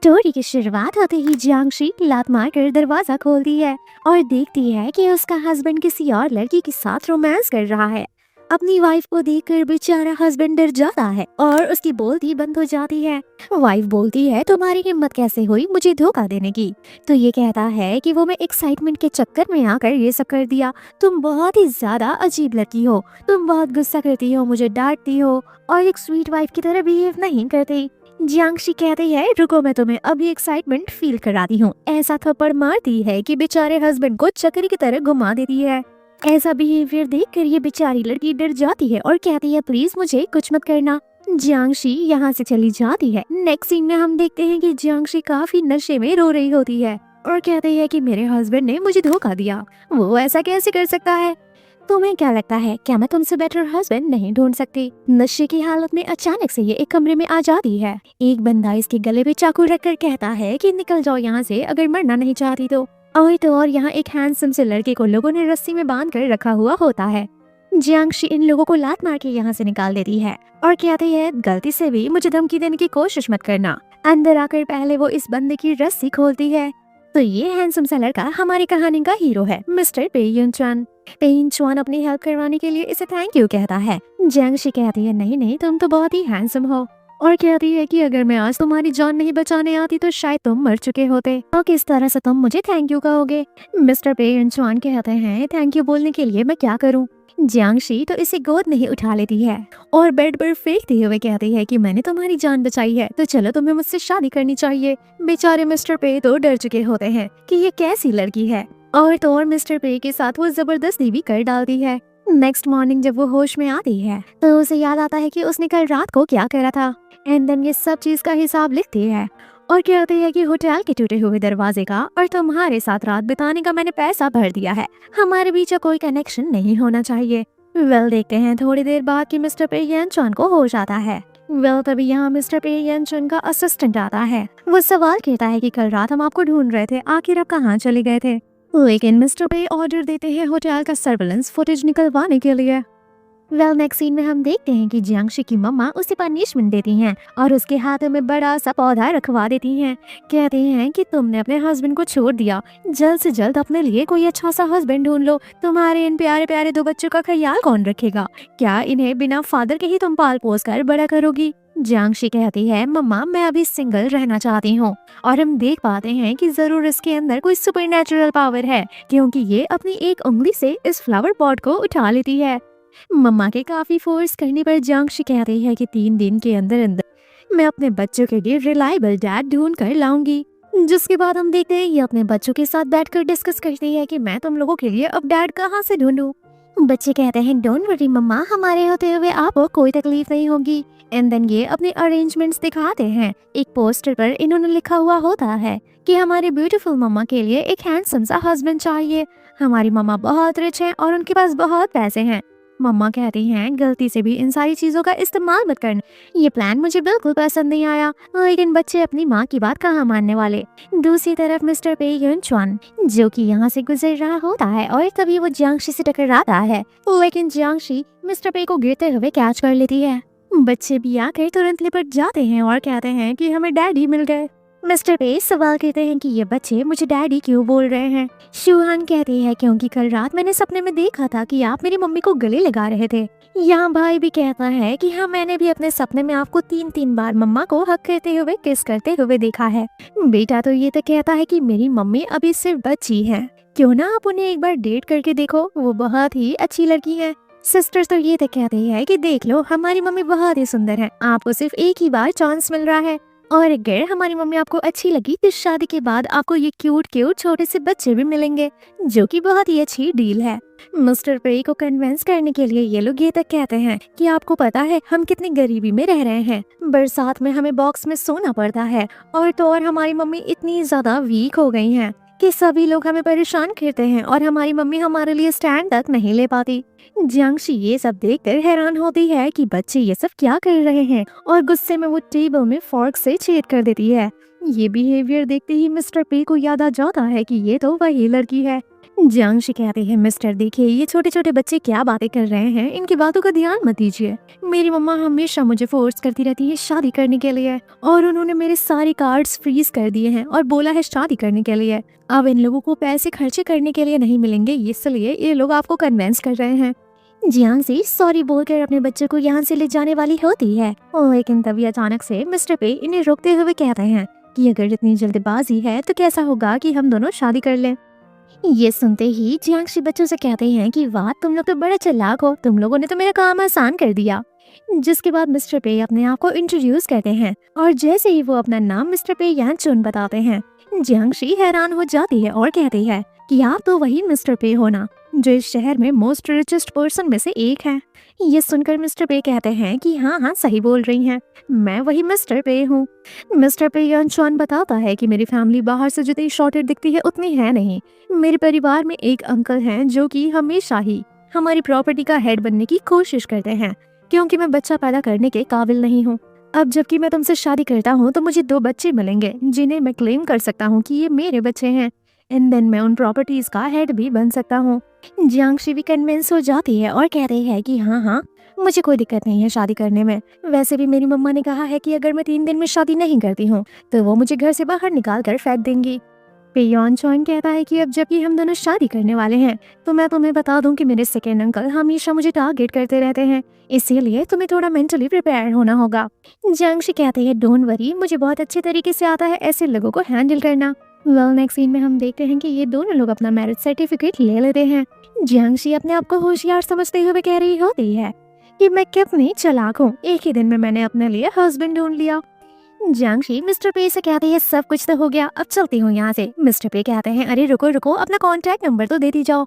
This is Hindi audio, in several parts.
स्टोरी की शुरुआत होते ही जियांगशी लात मारकर दरवाजा खोलती है और देखती है कि उसका हस्बैंड किसी और लड़की के साथ रोमांस कर रहा है। अपनी वाइफ को देखकर बेचारा हस्बैंड डर जाता है और उसकी बोलती बंद हो जाती है। वाइफ बोलती है, तुम्हारी हिम्मत कैसे हुई मुझे धोखा देने की? तो ये कहता है कि वो मैं एक्साइटमेंट के चक्कर में आकर ये सब कर दिया। तुम बहुत ही ज्यादा अजीब लड़की हो, तुम बहुत गुस्सा करती हो, मुझे डांटती हो और एक स्वीट वाइफ की तरह बिहेव नहीं करती। जियांगशी कहती है, रुको मैं तुम्हें अभी एक्साइटमेंट फील कराती हूँ। ऐसा थप्पड़ मारती है कि बेचारे हस्बैंड को चक्री की तरह घुमा देती है। ऐसा बिहेवियर देखकर ये बेचारी लड़की डर जाती है और कहती है, प्लीज मुझे कुछ मत करना। जियांगशी यहाँ से चली जाती है। नेक्स्ट सीन में हम देखते हैं कि जियांगशी काफी नशे में रो रही होती है और कहती है कि मेरे हस्बैंड ने मुझे धोखा दिया, वो ऐसा कैसे कर सकता है? तुम्हें क्या लगता है, क्या मैं तुमसे बेटर हस्बैंड नहीं ढूंढ सकती? नशे की हालत में अचानक से ये एक कमरे में आ जाती है। एक बंदा इसके गले पे चाकू रखकर कहता है कि निकल जाओ यहाँ से अगर मरना नहीं चाहती तो। और यहाँ एक हैंडसम से लड़के को लोगों ने रस्सी में बांध कर रखा हुआ होता है। जियांगशी इन लोगों को लात मार के यहाँ से निकाल देती है और कहती है, गलती से भी मुझे धमकी देने की कोशिश मत करना। अंदर आकर पहले वो इस बंदे की रस्सी खोलती है तो ये हैंडसम सा लड़का हमारी कहानी का हीरो है, मिस्टर पेयुन चन। पेयुन चन अपनी हेल्प करवाने के लिए इसे थैंक यू कहता है। जियांगशी कहती है, नहीं नहीं, तुम तो बहुत ही हैंडसम हो, और कहती है कि अगर मैं आज तुम्हारी जान नहीं बचाने आती तो शायद तुम मर चुके होते। और किस तरह से तुम मुझे थैंक यू कहोगे? मिस्टर पेयुन चन कहते हैं, थैंक यू बोलने के लिए मैं क्या करूं? जियांगशी तो इसे गोद में ही उठा लेती है और बेड पर फेंकते हुए कहती है कि मैंने तुम्हारी जान बचाई है तो चलो तुम्हें मुझसे शादी करनी चाहिए। बेचारे मिस्टर पे तो डर चुके होते हैं कि ये कैसी लड़की है और मिस्टर पे के साथ वो जबरदस्ती भी कर डालती है। नेक्स्ट मॉर्निंग जब वो होश में आती है तो उसे याद आता है कि उसने कल रात को क्या करा था। एंड देन ये सब चीज का हिसाब लिखती है और कहती है कि होटल के टूटे हुए दरवाजे का और तुम्हारे साथ रात बिताने का मैंने पैसा भर दिया है, हमारे बीच कोई कनेक्शन नहीं होना चाहिए। देखते हैं थोड़ी देर बाद कि मिस्टर पेयुन चन को होश आता है। तभी यहाँ मिस्टर पेयुन चन का असिस्टेंट आता है। वो सवाल करता है कि कल रात हम आपको ढूंढ रहे थे, आखिर आप कहाँ चले गए थे? लेकिन मिस्टर पे ऑर्डर देते हैं होटल का सर्वेलेंस फुटेज निकलवाने के लिए। नेक्स्ट सीन में हम देखते हैं कि जियांगशी की मम्मा उसे पनिशमेंट देती हैं और उसके हाथों में बड़ा सा पौधा रखवा देती हैं। कहते हैं कि तुमने अपने हस्बैंड को छोड़ दिया, जल्द से जल्द अपने लिए कोई अच्छा सा हस्बैंड ढूंढ लो। तुम्हारे इन प्यारे प्यारे दो बच्चों का ख्याल कौन रखेगा? क्या इन्हें बिना फादर के ही तुम पाल पोस कर बड़ा करोगी? जियांगशी कहती है, मम्मा मैं अभी सिंगल रहना चाहती हूँ। और हम देख पाते हैं कि जरूर इसके अंदर कोई सुपरनैचुरल पावर है क्योंकि ये अपनी एक उंगली से इस फ्लावर पॉट को उठा लेती है। मम्मा के काफी फोर्स करने पर जियांगशी कहती है कि 3 दिन के अंदर अंदर मैं अपने बच्चों के लिए रिलायबल डैड ढूंढ कर लाऊंगी। जिसके बाद हम देखते हैं ये अपने बच्चों के साथ बैठकर डिस्कस करती है कि मैं तुम लोगों के लिए अब डैड कहाँ से ढूंढूं। बच्चे कहते हैं, डोंट वरी मम्मा, हमारे होते हुए आपको कोई तकलीफ नहीं होगी। एंड देन ये अपने अरेंजमेंट्स दिखाते हैं। एक पोस्टर पर इन्होंने लिखा हुआ होता है कि हमारे ब्यूटीफुल मम्मा के लिए एक हैंडसम सा हस्बैंड चाहिए। हमारी मम्मा बहुत रिच हैं और उनके पास बहुत पैसे हैं। मम्मा कहती हैं, गलती से भी इन सारी चीजों का इस्तेमाल मत करना, ये प्लान मुझे बिल्कुल पसंद नहीं आया। लेकिन बच्चे अपनी माँ की बात कहाँ मानने वाले। दूसरी तरफ मिस्टर पेयुन चन जो कि यहाँ से गुजर रहा होता है और तभी वो जियांगशी से टकराता है, लेकिन जियांगशी मिस्टर पे को गिरते हुए कैच कर लेती है। बच्चे भी आकर तुरंत लिपट जाते हैं और कहते हैं कि हमें डैडी मिल गए। मिस्टर पे सवाल करते हैं कि ये बच्चे मुझे डैडी क्यों बोल रहे हैं। शुहान कहती है, क्योंकि कल रात मैंने सपने में देखा था कि आप मेरी मम्मी को गले लगा रहे थे। यहाँ भाई भी कहता है कि हाँ, मैंने भी अपने सपने में आपको 3 बार मम्मा को हक करते हुए किस करते हुए देखा है। बेटा तो ये तो कहता है कि मेरी मम्मी अभी सिर्फ बच्ची है, क्यों ना आप उन्हें एक बार डेट करके देखो, वो बहुत ही अच्छी लड़की है। सिस्टर्स तो ये तो कहती है कि देख लो, हमारी मम्मी बहुत ही सुंदर है, आपको सिर्फ एक ही बार चांस मिल रहा है, और अगर हमारी मम्मी आपको अच्छी लगी तो शादी के बाद आपको ये क्यूट क्यूट छोटे से बच्चे भी मिलेंगे, जो कि बहुत ही अच्छी डील है। मिस्टर पे को कन्विंस करने के लिए ये लोग ये तक कहते हैं कि आपको पता है हम कितनी गरीबी में रह रहे हैं, बरसात में हमें बॉक्स में सोना पड़ता है, और हमारी मम्मी इतनी ज्यादा वीक हो गई हैं कि सभी लोग हमें परेशान करते हैं और हमारी मम्मी हमारे लिए स्टैंड तक नहीं ले पाती। जियांगशी ये सब देखकर हैरान होती है कि बच्चे ये सब क्या कर रहे हैं और गुस्से में वो टेबल में फोर्क से छेद कर देती है। ये बिहेवियर देखते ही मिस्टर पे को याद आ जाता है कि ये तो वही लड़की है जियांगशी कहते हैं, मिस्टर देखिए ये छोटे छोटे बच्चे क्या बातें कर रहे हैं, इनकी बातों का ध्यान मत दीजिए। मेरी मम्मा हमेशा मुझे फोर्स करती रहती है शादी करने के लिए, और उन्होंने मेरे सारे कार्ड्स फ्रीज कर दिए हैं और बोला है शादी करने के लिए। अब इन लोगों को पैसे खर्चे करने के लिए नहीं मिलेंगे, इसलिए ये लोग आपको कन्विंस कर रहे हैं। जियांगशी सॉरी बोलकर अपने बच्चे को यहाँ से ले जाने वाली होती है, लेकिन तभी अचानक से मिस्टर पे इन्हें रोकते हुए कहते हैं कि अगर इतनी जल्दबाजी है तो कैसा होगा कि हम दोनों शादी कर लें। ये सुनते ही जियांगशी बच्चों से कहते हैं कि वाह तुम लोग तो बड़े चालाक हो, तुम लोगों ने तो मेरा काम आसान कर दिया। जिसके बाद मिस्टर पे अपने आप को इंट्रोड्यूस करते हैं, और जैसे ही वो अपना नाम मिस्टर पे यानचुन बताते हैं, जियांगशी हैरान हो जाती है और कहती है कि आप तो वही मिस्टर पे हो ना, जो इस शहर में मोस्ट रिचेस्ट पर्सन में से एक है। ये सुनकर मिस्टर पे कहते हैं कि हाँ हाँ सही बोल रही हैं, मैं वही मिस्टर पे हूँ। मिस्टर पे यानचुन बताता है कि मेरी फैमिली बाहर से जितनी शॉर्टेड दिखती है उतनी है नहीं। मेरे परिवार में एक अंकल हैं जो कि हमेशा ही हमारी प्रॉपर्टी का हेड बनने की कोशिश करते हैं, क्योंकि मैं बच्चा पैदा करने के काबिल नहीं हूँ। अब जबकि मैं तुमसे शादी करता हूँ तो मुझे 2 बच्चे मिलेंगे जिन्हें मैं क्लेम कर सकता हूँ कि ये मेरे बच्चे हैं, एंड देन मैं उन प्रॉपर्टीज का हेड भी बन सकता हूँ। जियांगशी भी कन्विंस हो जाती है और कहती है कि हाँ हाँ मुझे कोई दिक्कत नहीं है शादी करने में। वैसे भी मेरी मम्मा ने कहा है कि अगर मैं 3 दिन में शादी नहीं करती हूँ तो वो मुझे घर से बाहर निकाल कर फेंक देंगी। यानचुन कहता है कि अब जबकि हम दोनों शादी करने वाले हैं तो मैं तुम्हें बता दूं कि मेरे सेकेंड अंकल हमेशा मुझे टारगेट करते रहते हैं, इसीलिए तुम्हें थोड़ा मेंटली प्रिपेयर होना होगा। जियांगशी कहते हैं डोंट वरी, मुझे बहुत अच्छे तरीके से आता है ऐसे लोगों को हैंडल करना। नेक्स्ट सीन में हम देखते हैं कि ये दोनों लोग अपना मैरिज सर्टिफिकेट ले लेते हैं। जियांगशी अपने आप को होशियार समझते हुए कह रही होती है कि मैं कितनी चालाक हूँ, एक ही दिन में मैंने अपने लिए हस्बैंड ढूंढ लिया। जियांगशी मिस्टर पे से कहते हैं सब कुछ तो हो गया, अब चलती हूँ यहाँ से। मिस्टर पे कहते हैं अरे रुको रुको, अपना कॉन्टैक्ट नंबर तो देती जाओ।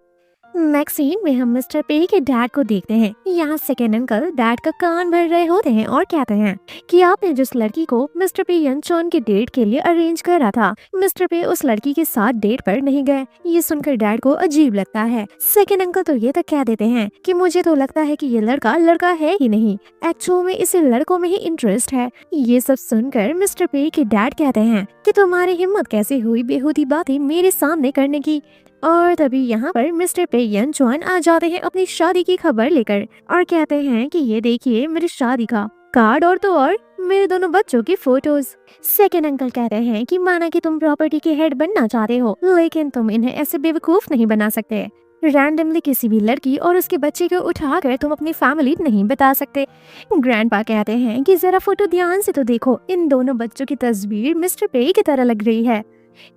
नेक्स्ट सीन में हम मिस्टर पे के डैड को देखते हैं। यहाँ सेकेंड अंकल डैड का कान भर रहे होते हैं और कहते हैं कि आपने जिस लड़की को मिस्टर पे यानचुन के डेट के लिए अरेंज करा था, मिस्टर पे उस लड़की के साथ डेट पर नहीं गए। ये सुनकर डैड को अजीब लगता है। सेकेंड अंकल तो ये तक कह देते हैं कि मुझे तो लगता है कि ये लड़का लड़का है ही नहीं, एक्चुअल में इसे लड़कों में ही इंटरेस्ट है। ये सब सुनकर मिस्टर पे के डैड कहते हैं कि तुम्हारी हिम्मत कैसे हुई बेहूदी बातें मेरे सामने करने की। और तभी यहाँ पर मिस्टर पे यानचुन आ जाते हैं अपनी शादी की खबर लेकर और कहते हैं कि ये देखिए मेरी शादी का कार्ड और तो और मेरे दोनों बच्चों की फोटोज। सेकेंड अंकल कहते हैं कि माना कि तुम प्रॉपर्टी के हेड बनना चाहते हो, लेकिन तुम इन्हें ऐसे बेवकूफ नहीं बना सकते। रैंडमली किसी भी लड़की और उसके बच्चे को उठाकर तुम अपनी फैमिली नहीं बता सकते। ग्रैंडपा कहते हैं कि जरा फोटो ध्यान से तो देखो, इन दोनों बच्चों की तस्वीर मिस्टर पे की तरह लग रही है।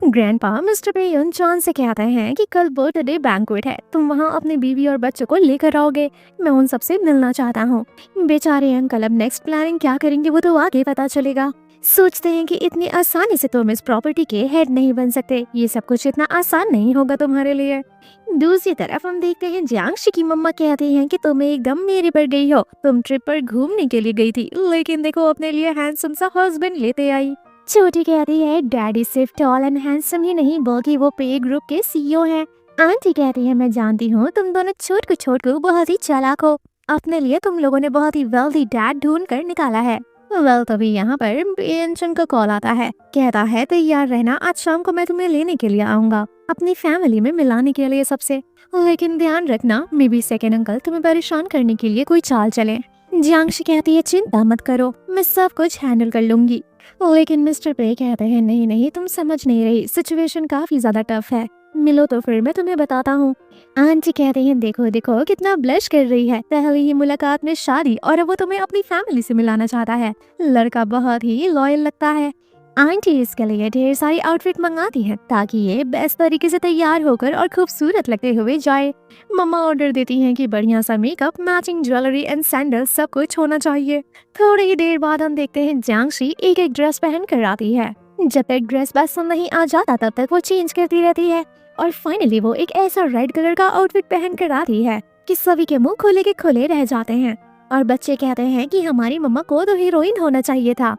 ग्रैंडपा मिस्टर पे यानचुन से कहते हैं कि कल बर्थडे बैंक्वेट है, तुम वहाँ अपनी बीवी और बच्चों को लेकर आओगे, मैं उन सबसे मिलना चाहता हूँ। बेचारे अंकल अब नेक्स्ट प्लानिंग क्या करेंगे वो तो आगे पता चलेगा। सोचते हैं कि इतनी आसानी से तुम इस प्रॉपर्टी के हेड नहीं बन सकते, ये सब कुछ इतना आसान नहीं होगा तुम्हारे लिए। दूसरी तरफ हम देखते हैं जियांगशी की मम्मा कहती हैं कि तुम एकदम मेरे पर गई हो, तुम ट्रिप पर घूमने के लिए गई थी, लेकिन देखो अपने लिए हैंडसम सा हस्बैंड लेते आई। छोटी कहती है डैडी सिर्फ टॉल एंड हैंडसम ही नहीं बल्कि वो पे ग्रुप के सीईओ हैं। आंटी कहती है मैं जानती हूँ तुम दोनों छोट को बहुत ही चालाक हो, अपने लिए तुम लोगों ने बहुत ही वेल्दी डैड ढूंढ कर निकाला है। तभी यहाँ पर यानचुन का कॉल आता है, कहता है तैयार रहना, आज शाम को मैं तुम्हें लेने के लिए आऊंगा, अपनी फैमिली में मिलाने के लिए सबसे, लेकिन ध्यान रखना मे बी सेकेंड अंकल तुम्हें परेशान करने के लिए कोई चाल चले। जियांगशी कहती है चिंता मत करो, मैं सब कुछ हैंडल कर लूंगी, लेकिन मिस्टर पे कहते हैं नहीं नहीं तुम समझ नहीं रही, सिचुएशन काफी ज्यादा टफ है, मिलो तो फिर मैं तुम्हें बताता हूँ। आंटी कहते हैं देखो देखो कितना ब्लश कर रही है, पहली ही मुलाकात में शादी और अब वो तुम्हें अपनी फैमिली से मिलाना चाहता है, लड़का बहुत ही लॉयल लगता है। आंटी इसके लिए ढेर सारी आउटफिट मंगाती है ताकि ये बेस्ट तरीके से तैयार होकर और खूबसूरत लगते हुए जाए। मम्मा ऑर्डर देती हैं कि बढ़िया सा makeup, matching jewellery and sandal सब कुछ होना चाहिए। थोड़ी ही देर बाद हम देखते हैं जियांगशी एक एक ड्रेस पहन कर आती है। जब तक ड्रेस पसंद नहीं आ जाता तब तक वो चेंज करती रहती है और फाइनली वो एक ऐसा रेड कलर का आउटफिट पहन कर आती है कि सभी के मुंह खुले के खुले रह जाते हैं और बच्चे कहते हैं कि हमारी मम्मा को तो हीरोइन होना चाहिए था।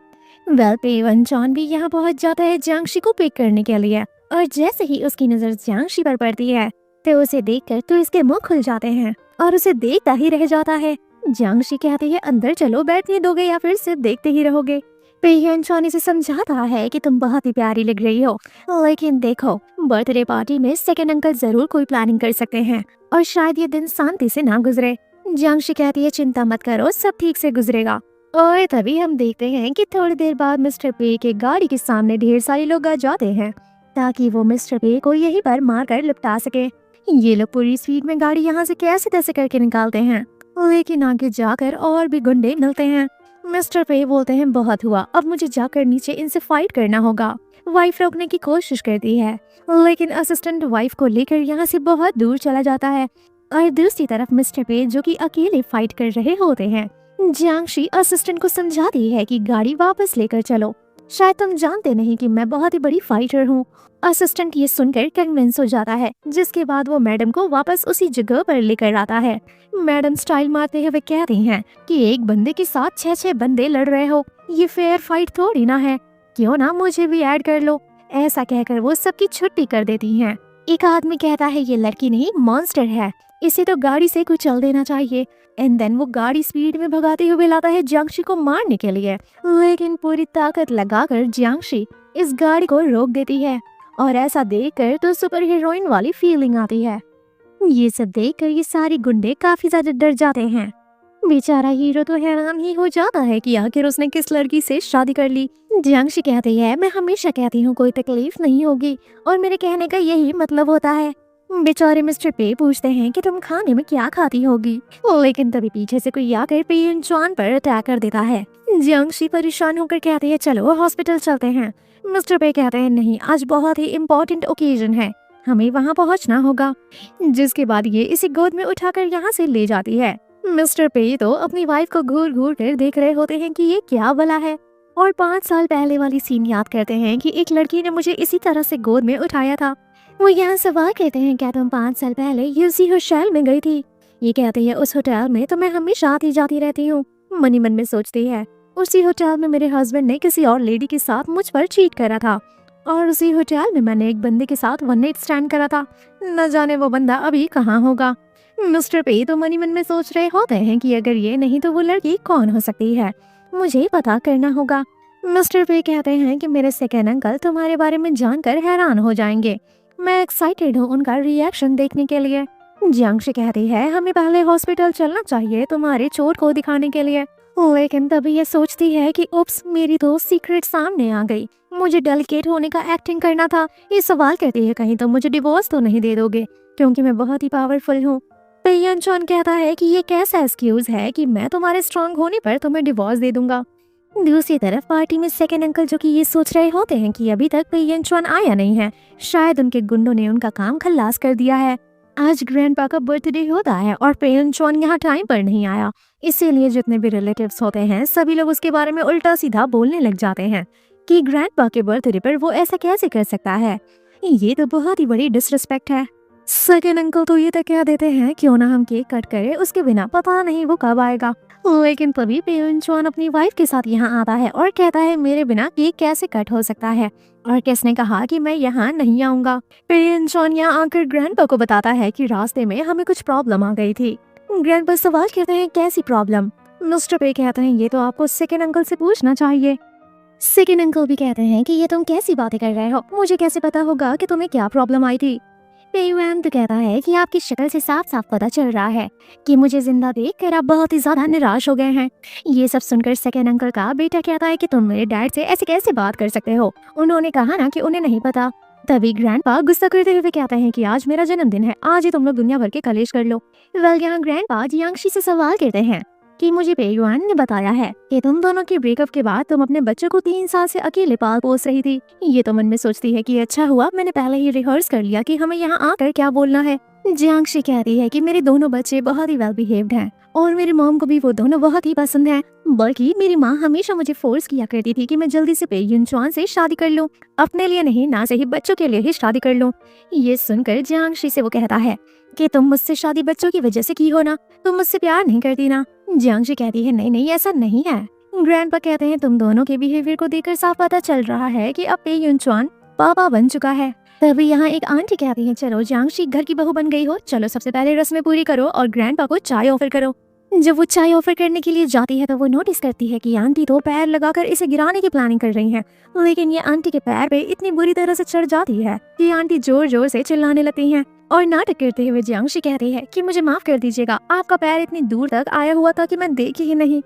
पे यानचुन भी यहाँ पहुँच जाता है जियांगशी को पिक करने के लिए और जैसे ही उसकी नजर जियांगशी पर पड़ती है तो उसे देखकर तो इसके मुंह खुल जाते हैं और उसे देखता ही रह जाता है। जियांगशी कहती है अंदर चलो, बैठने दोगे या फिर सिर्फ देखते ही रहोगे। पेह्यन से समझाता है कि तुम बहुत ही प्यारी लग रही हो, लेकिन देखो बर्थडे पार्टी में सेकंड अंकल जरूर कोई प्लानिंग कर सकते हैं और शायद ये दिन शांति से ना गुजरे। जियांगशी कहती है चिंता मत करो, सब ठीक से गुजरेगा। और तभी हम देखते हैं कि थोड़ी देर बाद मिस्टर पे के गाड़ी के सामने ढेर सारे लोग आ जाते हैं ताकि वो मिस्टर पे को यहीं पर मारकर लिपटा सके। ये लोग पूरी स्पीड में गाड़ी यहाँ से कैसे तैसे करके निकालते हैं, लेकिन आगे जाकर और भी गुंडे मिलते हैं। मिस्टर पे बोलते हैं बहुत हुआ, अब मुझे जाकर नीचे इनसे फाइट करना होगा। वाइफ रोकने की कोशिश करती है, लेकिन असिस्टेंट वाइफ को लेकर यहाँ से बहुत दूर चला जाता है। और दूसरी तरफ मिस्टर पे जो कि अकेले फाइट कर रहे होते हैं। जियांगशी असिस्टेंट को समझाती है कि गाड़ी वापस लेकर चलो, शायद तुम जानते नहीं कि मैं बहुत ही बड़ी फाइटर हूँ। असिस्टेंट ये सुनकर कन्विंस हो जाता है, जिसके बाद वो मैडम को वापस उसी जगह पर लेकर आता है। मैडम स्टाइल मारते हुए कहती हैं कि एक बंदे के साथ 6-6 बंदे लड़ रहे हो, ये फेयर फाइट थोड़ी ना है, क्यों ना मुझे भी ऐड कर लो। ऐसा कहकर वो सबकी छुट्टी कर देती हैं। एक आदमी कहता है ये लड़की नहीं मॉन्स्टर है, इसे तो गाड़ी से कुचल देना चाहिए। एंड देन वो गाड़ी स्पीड में भगाते हुए लाता है जियांगशी को मारने के लिए, लेकिन पूरी ताकत लगाकर जियांगशी इस गाड़ी को रोक देती है। और ऐसा देखकर तो सुपर हीरोइन वाली फीलिंग आती है। ये सब देखकर ये सारे गुंडे काफी ज्यादा डर जाते हैं। बेचारा हीरो तो हैरान ही हो जाता है कि आखिर उसने किस लड़की से शादी कर ली। जियांगशी कहती है मैं हमेशा कहती हूँ कोई तकलीफ नहीं होगी, और मेरे कहने का यही मतलब होता है। बेचारे मिस्टर पे पूछते हैं कि तुम खाने में क्या खाती होगी, लेकिन तभी पीछे से कोई आकर पेन जॉन पर अटैक कर देता है। जियांगशी परेशान होकर कहती है चलो हॉस्पिटल चलते हैं। मिस्टर पे कहते हैं नहीं, आज बहुत ही इम्पोर्टेंट ओकेजन है, हमें वहाँ पहुँचना होगा। जिसके बाद ये इसे गोद में उठाकर यहाँ से ले जाती है। मिस्टर पे तो अपनी वाइफ को घूर घूर कर देख रहे होते हैं कि ये क्या भला है, और 5 साल पहले वाली सीन याद करते हैं कि एक लड़की ने मुझे इसी तरह से गोद में उठाया था। वो यहाँ सवाल कहते हैं क्या तुम 5 साल पहले उसी होटल में गई थी। ये कहती है उस होटल में तो मैं हमेशा आती जाती रहती हूँ। मनी मन में सोचती है उसी होटल में मेरे हस्बैंड ने किसी और लेडी के साथ मुझ पर चीट करा था, और उसी होटल में मैंने एक बंदे के साथ वन नाइट स्टैंड करा था, न जाने वो बंदा अभी कहाँ होगा। मिस्टर पे तो मनी मन में सोच रहे होते हैं कि अगर ये नहीं तो वो लड़की कौन हो सकती है, मुझे पता करना होगा। मिस्टर पे कहते हैं कि मेरे सेकंड अंकल तुम्हारे बारे में जानकर हैरान हो जाएंगे, मैं एक्साइटेड हूँ उनका रिएक्शन देखने के लिए। जियांगशी कहती है हमें पहले हॉस्पिटल चलना चाहिए तुम्हारे चोट को दिखाने के लिए, लेकिन तभी ये सोचती है कि उप्स मेरी तो सीक्रेट सामने आ गई, मुझे डेलिकेट होने का एक्टिंग करना था। ये सवाल करती है कहीं तो मुझे डिवोर्स तो नहीं दे दोगे क्योंकि मैं बहुत ही पावरफुल हूँ। पेयन चॉन कहता है कि ये कैसा एक्सक्यूज है कि मैं तुम्हारे स्ट्रांग होने पर तुम्हें डिवोर्स दे दूंगा। दूसरी तरफ पार्टी में सेकंड अंकल जो कि ये सोच रहे होते हैं कि अभी तक पेयन चॉन आया नहीं है, शायद उनके गुंडों ने उनका काम खल्लास कर दिया है। आज ग्रैंडपा का बर्थडे होता है और पेयन चॉन यहाँ टाइम पर नहीं आया, इसीलिए जितने भी रिलेटिव्स होते हैं सभी लोग उसके बारे में उल्टा सीधा बोलने लग जाते हैं कि ग्रैंडपा के बर्थडे पर वो ऐसा कैसे कर सकता है, ये तो बहुत ही बड़ी डिसरिस्पेक्ट है। सेकंड अंकल तो ये तक कह देते हैं क्यों ना हम केक कट करें, उसके बिना पता नहीं वो कब आएगा। लेकिन तभी पेयन चॉन अपनी वाइफ के साथ यहाँ आता है और कहता है मेरे बिना केक कैसे कट हो सकता है, और किसने कहा कि मैं यहाँ नहीं आऊंगा। पेयन चॉन यहाँ आकर ग्रैंडपा को बताता है कि रास्ते में हमें कुछ प्रॉब्लम आ गई थी। ग्रैंडपा सवाल करते हैं कैसी प्रॉब्लम। मिस्टर पे कहते हैं ये तो आपको सेकंड अंकल से पूछना चाहिए। सेकंड अंकल भी कहते हैं कि ये तुम कैसी बातें कर रहे हो, मुझे कैसे पता होगा कि तुम्हें क्या प्रॉब्लम आई थी। पेयुआन तो कहता है कि आपकी शक्ल से साफ साफ पता चल रहा है कि मुझे जिंदा देखकर आप बहुत ही ज्यादा निराश हो गए हैं। ये सब सुनकर सेकंड अंकल का बेटा कहता है कि तुम मेरे डैड से ऐसे कैसे बात कर सकते हो, उन्होंने कहा ना कि उन्हें नहीं पता। तभी ग्रैंडपा गुस्सा करते हुए कहते हैं कि आज मेरा जन्मदिन है, आज ही तुम लोग दुनिया भर के कलेश कर लो। वेल यहाँ ग्रैंडपा जियांगशी से सवाल करते हैं कि मुझे पेयुआन ने बताया है कि तुम दोनों के ब्रेकअप के बाद तुम अपने बच्चों को 3 साल से अकेले पाल पोस रही थी। ये तो मन में सोचती है कि अच्छा हुआ मैंने पहले ही रिहर्स कर लिया कि हमें यहाँ आकर क्या बोलना है। जियांगशी कहती है कि मेरे दोनों बच्चे बहुत ही वेल बिहेव्ड हैं और मेरी मॉम को भी वो दोनों बहुत ही पसंद हैं, बल्कि मेरी माँ हमेशा मुझे फोर्स किया करती थी कि मैं जल्दी से पेयुन चॉन से शादी कर लूं, अपने लिए नहीं ना सही बच्चों के लिए ही शादी कर लूं। ये सुनकर जियांगशी से वो कहता है कि तुम मुझसे शादी बच्चों की वजह से की हो ना, तुम मुझसे प्यार नहीं करती ना। जियांगशी कहती है नहीं नहीं ऐसा नहीं है। ग्रैंडपा कहते हैं तुम दोनों के बिहेवियर को देखकर साफ पता चल रहा है कि अब पेयुन चॉन पापा बन चुका है। तभी यहाँ एक आंटी कहती है चलो जियांगशी घर की बहू बन गई हो, चलो सबसे पहले रस्में पूरी करो और ग्रैंडपा को चाय ऑफर करो। जब वो चाय ऑफर करने के लिए जाती है तो वो नोटिस करती है कि आंटी तो पैर लगाकर इसे गिराने की प्लानिंग कर रही हैं। लेकिन ये आंटी के पैर पे इतनी बुरी तरह से चढ़ जाती है कि आंटी जोर जोर से चिल्लाने लगती हैं और नाटक करते हुए जियांशी कहती है कि मुझे माफ कर दीजिएगा, आपका पैर इतनी दूर तक आया हुआ था कि मैं देखी ही नहीं।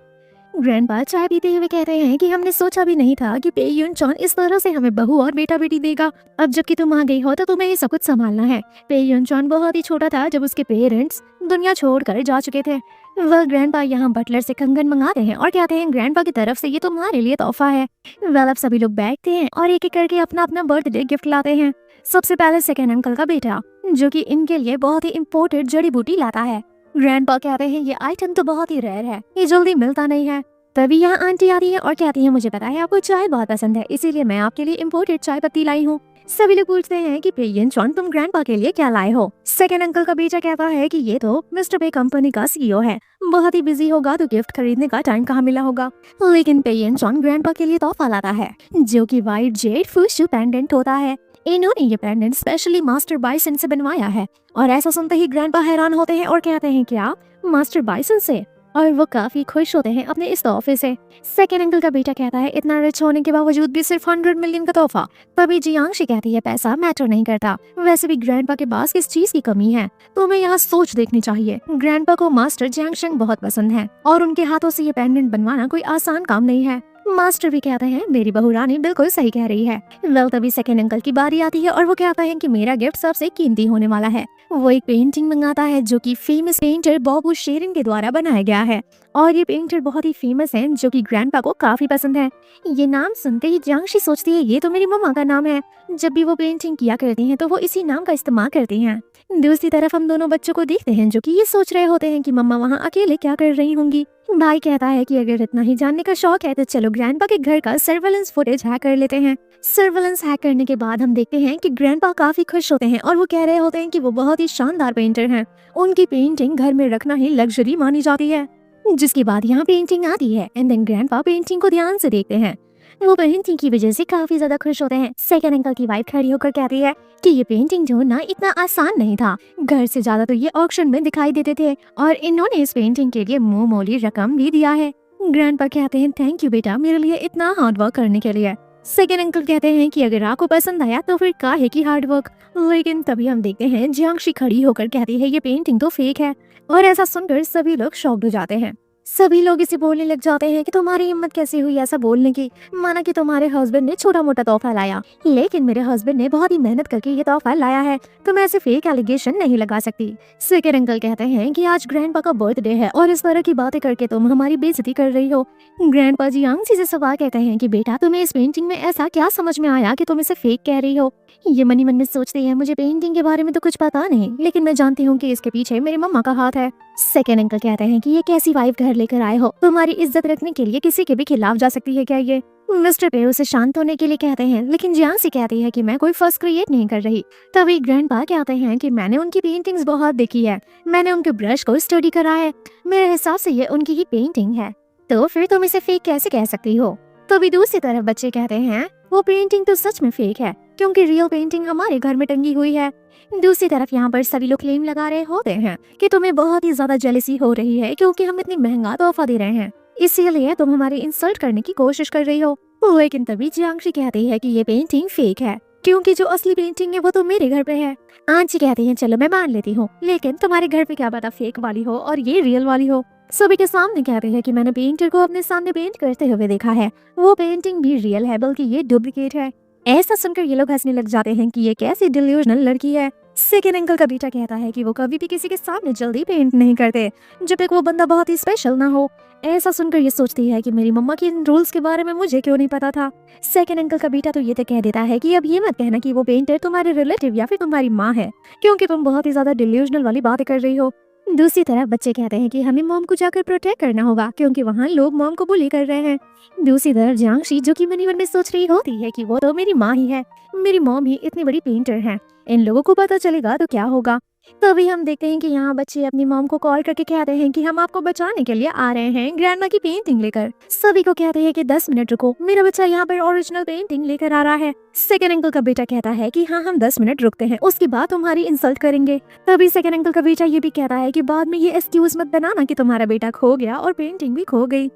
ग्रैंडपा चाय पीते हुए कहते हैं कि हमने सोचा भी नहीं था कि पे युन चॉन इस तरह से हमें बहू और बेटा बेटी देगा। अब जबकि तुम आ गई हो तो तुम्हें ये सब कुछ संभालना है। पे युन चॉन बहुत ही छोटा था जब उसके पेरेंट्स दुनिया छोड़कर जा चुके थे। वह ग्रैंडपा यहाँ बटलर से कंगन मंगाते हैं और कहते हैं ग्रैंडपा की तरफ से ये तुम्हारे लिए तोहफा है। वेल अब सभी लोग बैठते हैं और एक एक करके अपना अपना बर्थडे गिफ्ट लाते हैं। सबसे पहले सेकेंड अंकल का बेटा जो कि इनके लिए बहुत ही इम्पोर्टेंट जड़ी बूटी लाता है। ग्रैंडपा कहते हैं ये आइटम तो बहुत ही रेयर है, ये जल्दी मिलता नहीं है। तभी यहाँ आंटी आती है और कहती है मुझे पता है आपको चाय बहुत पसंद है, इसीलिए मैं आपके लिए इम्पोर्टेड चाय पत्ती लाई हूँ। सभी लोग पूछते हैं कि पे युन चॉन तुम ग्रैंडपा के लिए क्या लाए हो। सेकेंड अंकल का बेटा कहता है कि ये तो मिस्टर पे कंपनी का सीईओ है, बहुत ही बिजी होगा तो गिफ्ट खरीदने का टाइम कहाँ मिला होगा। लेकिन पे युन चॉन ग्रैंडपा के लिए तोहफा लाता है जो कि वाइट जेड फुशू पेंडेंट होता है। इन्होंने ये पेंडेंट स्पेशली मास्टर बाइसन से बनवाया है। और ऐसा सुनते ही ग्रैंडपा हैरान होते हैं और कहते हैं क्या मास्टर बाइसन से, और वो काफी खुश होते हैं अपने इस तोहफे से। सेकेंड अंकल का बेटा कहता है इतना रिच होने के बावजूद भी सिर्फ 100 मिलियन का तोहफा। तभी जियांशी कहती है पैसा मैटर नहीं करता, वैसे भी ग्रैंडपा के पास किस चीज की कमी है, तुम्हें यहाँ सोच देखनी चाहिए। ग्रैंडपा को मास्टर जियांगशेंग बहुत पसंद है और उनके हाथों से ये पेंडेंट बनवाना कोई आसान काम नहीं है। मास्टर भी कहते हैं मेरी बहू रानी बिल्कुल सही कह रही है। वेल तभी सेकेंड अंकल की बारी आती है और वो कहता है कि मेरा गिफ्ट सबसे कीमती होने वाला है। वो एक पेंटिंग मंगाता है जो कि फेमस पेंटर बॉबू शेरिन के द्वारा बनाया गया है और ये पेंटर बहुत ही फेमस है जो कि ग्रैंडपा को काफी पसंद है। ये नाम सुनते ही जियांशी सोचती है ये तो मेरी मम्मा का नाम है। जब भी वो पेंटिंग किया करती हैं तो वो इसी नाम का इस्तेमाल करती हैं। दूसरी तरफ हम दोनों बच्चों को देखते हैं जो कि ये सोच रहे होते हैं कि मम्मा वहाँ अकेले क्या कर रही होंगी। भाई कहता है कि अगर इतना ही जानने का शौक है तो चलो ग्रैंडपा के घर का सर्वेलेंस फुटेज हैक कर लेते हैं। सर्वेलेंस हैक करने के बाद हम देखते हैं कि ग्रैंडपा काफी खुश होते हैं और वो कह रहे होते हैं कि वो बहुत ही शानदार पेंटर हैं। उनकी पेंटिंग घर में रखना ही लग्जरी मानी जाती है। जिसके बाद यहाँ पेंटिंग आती है एंड देन ग्रैंडपा पेंटिंग को ध्यान से देखते हैं। वो पेंटिंग की वजह से काफी ज्यादा खुश होते हैं। सेकेंड अंकल की वाइफ खड़ी होकर कहती है कि ये पेंटिंग ढूंढना इतना आसान नहीं था, घर से ज्यादा तो ये ऑक्शन में दिखाई देते थे और इन्होंने इस पेंटिंग के लिए मुंह मोली रकम भी दिया है। ग्रैंडपा कहते हैं थैंक यू बेटा मेरे लिए इतना हार्ड वर्क करने के लिए। सेकेंड अंकल कहते हैं कि अगर आपको पसंद आया तो फिर काहे की हार्ड वर्क। लेकिन तभी हम देखते हैं जियांशी खड़ी होकर कहती है ये पेंटिंग तो फेक है और ऐसा सुनकर सभी लोग शॉक्ड हो जाते हैं। सभी लोग इसे बोलने लग जाते हैं कि तुम्हारी हिम्मत कैसे हुई ऐसा बोलने की, माना कि तुम्हारे हस्बैंड ने छोटा मोटा तोहफा लाया, लेकिन मेरे हस्बैंड ने बहुत ही मेहनत करके ये तोहफा लाया है, तुम ऐसे फेक एलिगेशन नहीं लगा सकती। सेकेंड अंकल कहते हैं कि आज ग्रैंडपा का बर्थडे है और इस तरह की बातें करके तुम हमारी बेइज्जती कर रही हो। ग्रैंडपा जियांगशी से सवाल कहते हैं कि बेटा तुम्हें इस पेंटिंग में ऐसा क्या समझ में आया कि तुम इसे फेक कह रही हो। ये मनी मन में सोचती है मुझे पेंटिंग के बारे में तो कुछ पता नहीं, लेकिन मैं जानती हूँ कि इसके पीछे मेरी मम्मा का हाथ है। सेकेंड अंकल कहते हैं कि ये कैसी वाइफ घर लेकर आए हो, तुम्हारी इज्जत रखने के लिए किसी के भी खिलाफ जा सकती है क्या ये। मिस्टर पे उसे शांत होने के लिए कहते हैं लेकिन जियांशी कहती है कि मैं कोई फर्स्ट क्रिएट नहीं कर रही। तभी ग्रैंडपा कहते हैं कि मैंने उनकी पेंटिंग्स बहुत देखी है, मैंने उनके ब्रश को स्टडी करा है, मेरे हिसाब से ये उनकी ही पेंटिंग है, तो फिर तुम इसे फेक कैसे कह सकती हो। तभी दूसरी तरफ बच्चे कहते हैं वो पेंटिंग तो सच में फेक है क्योंकि रियल पेंटिंग हमारे घर में टंगी हुई है। दूसरी तरफ यहाँ पर सभी लोग क्लेम लगा रहे होते हैं कि तुम्हें बहुत ही ज्यादा जेलसी हो रही है क्योंकि हम इतनी महंगा तोहफा दे रहे हैं, इसीलिए तुम हमारी इंसल्ट करने की कोशिश कर रही हो। लेकिन तभी जियांशी कहती है कि ये पेंटिंग फेक है क्योंकि जो असली पेंटिंग है वो तो मेरे घर पे है। आंटी कहती है चलो मैं मान लेती हूँ, लेकिन तुम्हारे घर पे क्या पता फेक वाली हो और ये रियल वाली हो। सभी के सामने कहते हैं कि मैंने पेंटर को अपने सामने पेंट करते हुए देखा है, वो पेंटिंग भी रियल है बल्कि ये डुप्लीकेट है। ऐसा सुनकर ये लोग हंसने लग जाते हैं कि ये कैसी डिल्यूजनल लड़की है। सेकेंड अंकल का बेटा कहता है कि वो कभी भी किसी के सामने जल्दी पेंट नहीं करते जब तक वो बंदा बहुत ही स्पेशल ना हो। ऐसा सुनकर ये सोचती है कि मेरी मम्मा के इन रूल्स के बारे में मुझे क्यों नहीं पता था। सेकेंड अंकल का बेटा तो ये तो कह देता है कि अब ये मत कहना कि वो पेंटर तुम्हारे रिलेटिव या फिर तुम्हारी माँ है, क्योंकि तुम बहुत ही ज्यादा डिल्यूजनल वाली बातें कर रही हो। दूसरी तरफ बच्चे कहते हैं कि हमें मॉम को जाकर प्रोटेक्ट करना होगा क्योंकि वहाँ लोग मॉम को बुली कर रहे हैं। दूसरी तरफ जियांशी जो कि मन में सोच रही होती है कि वो तो मेरी माँ ही है, मेरी मॉम ही इतनी बड़ी पेंटर है, इन लोगों को पता चलेगा तो क्या होगा। तभी हम देखते हैं कि यहाँ बच्चे अपनी मॉम को कॉल करके कहते हैं कि हम आपको बचाने के लिए आ रहे हैं ग्रैंडमा की पेंटिंग लेकर। सभी को कहते हैं कि 10 मिनट रुको, मेरा बच्चा यहाँ पर ओरिजिनल पेंटिंग लेकर आ रहा है। सेकंड अंकल का बेटा कहता है कि हाँ हम 10 मिनट रुकते हैं, उसके बाद तुम्हारी इंसल्ट करेंगे। तभी सेकंड अंकल का बेटा ये भी कहता है कि बाद में ये एक्सक्यूज मत बनाना कि तुम्हारा बेटा खो गया और पेंटिंग भी खो गई।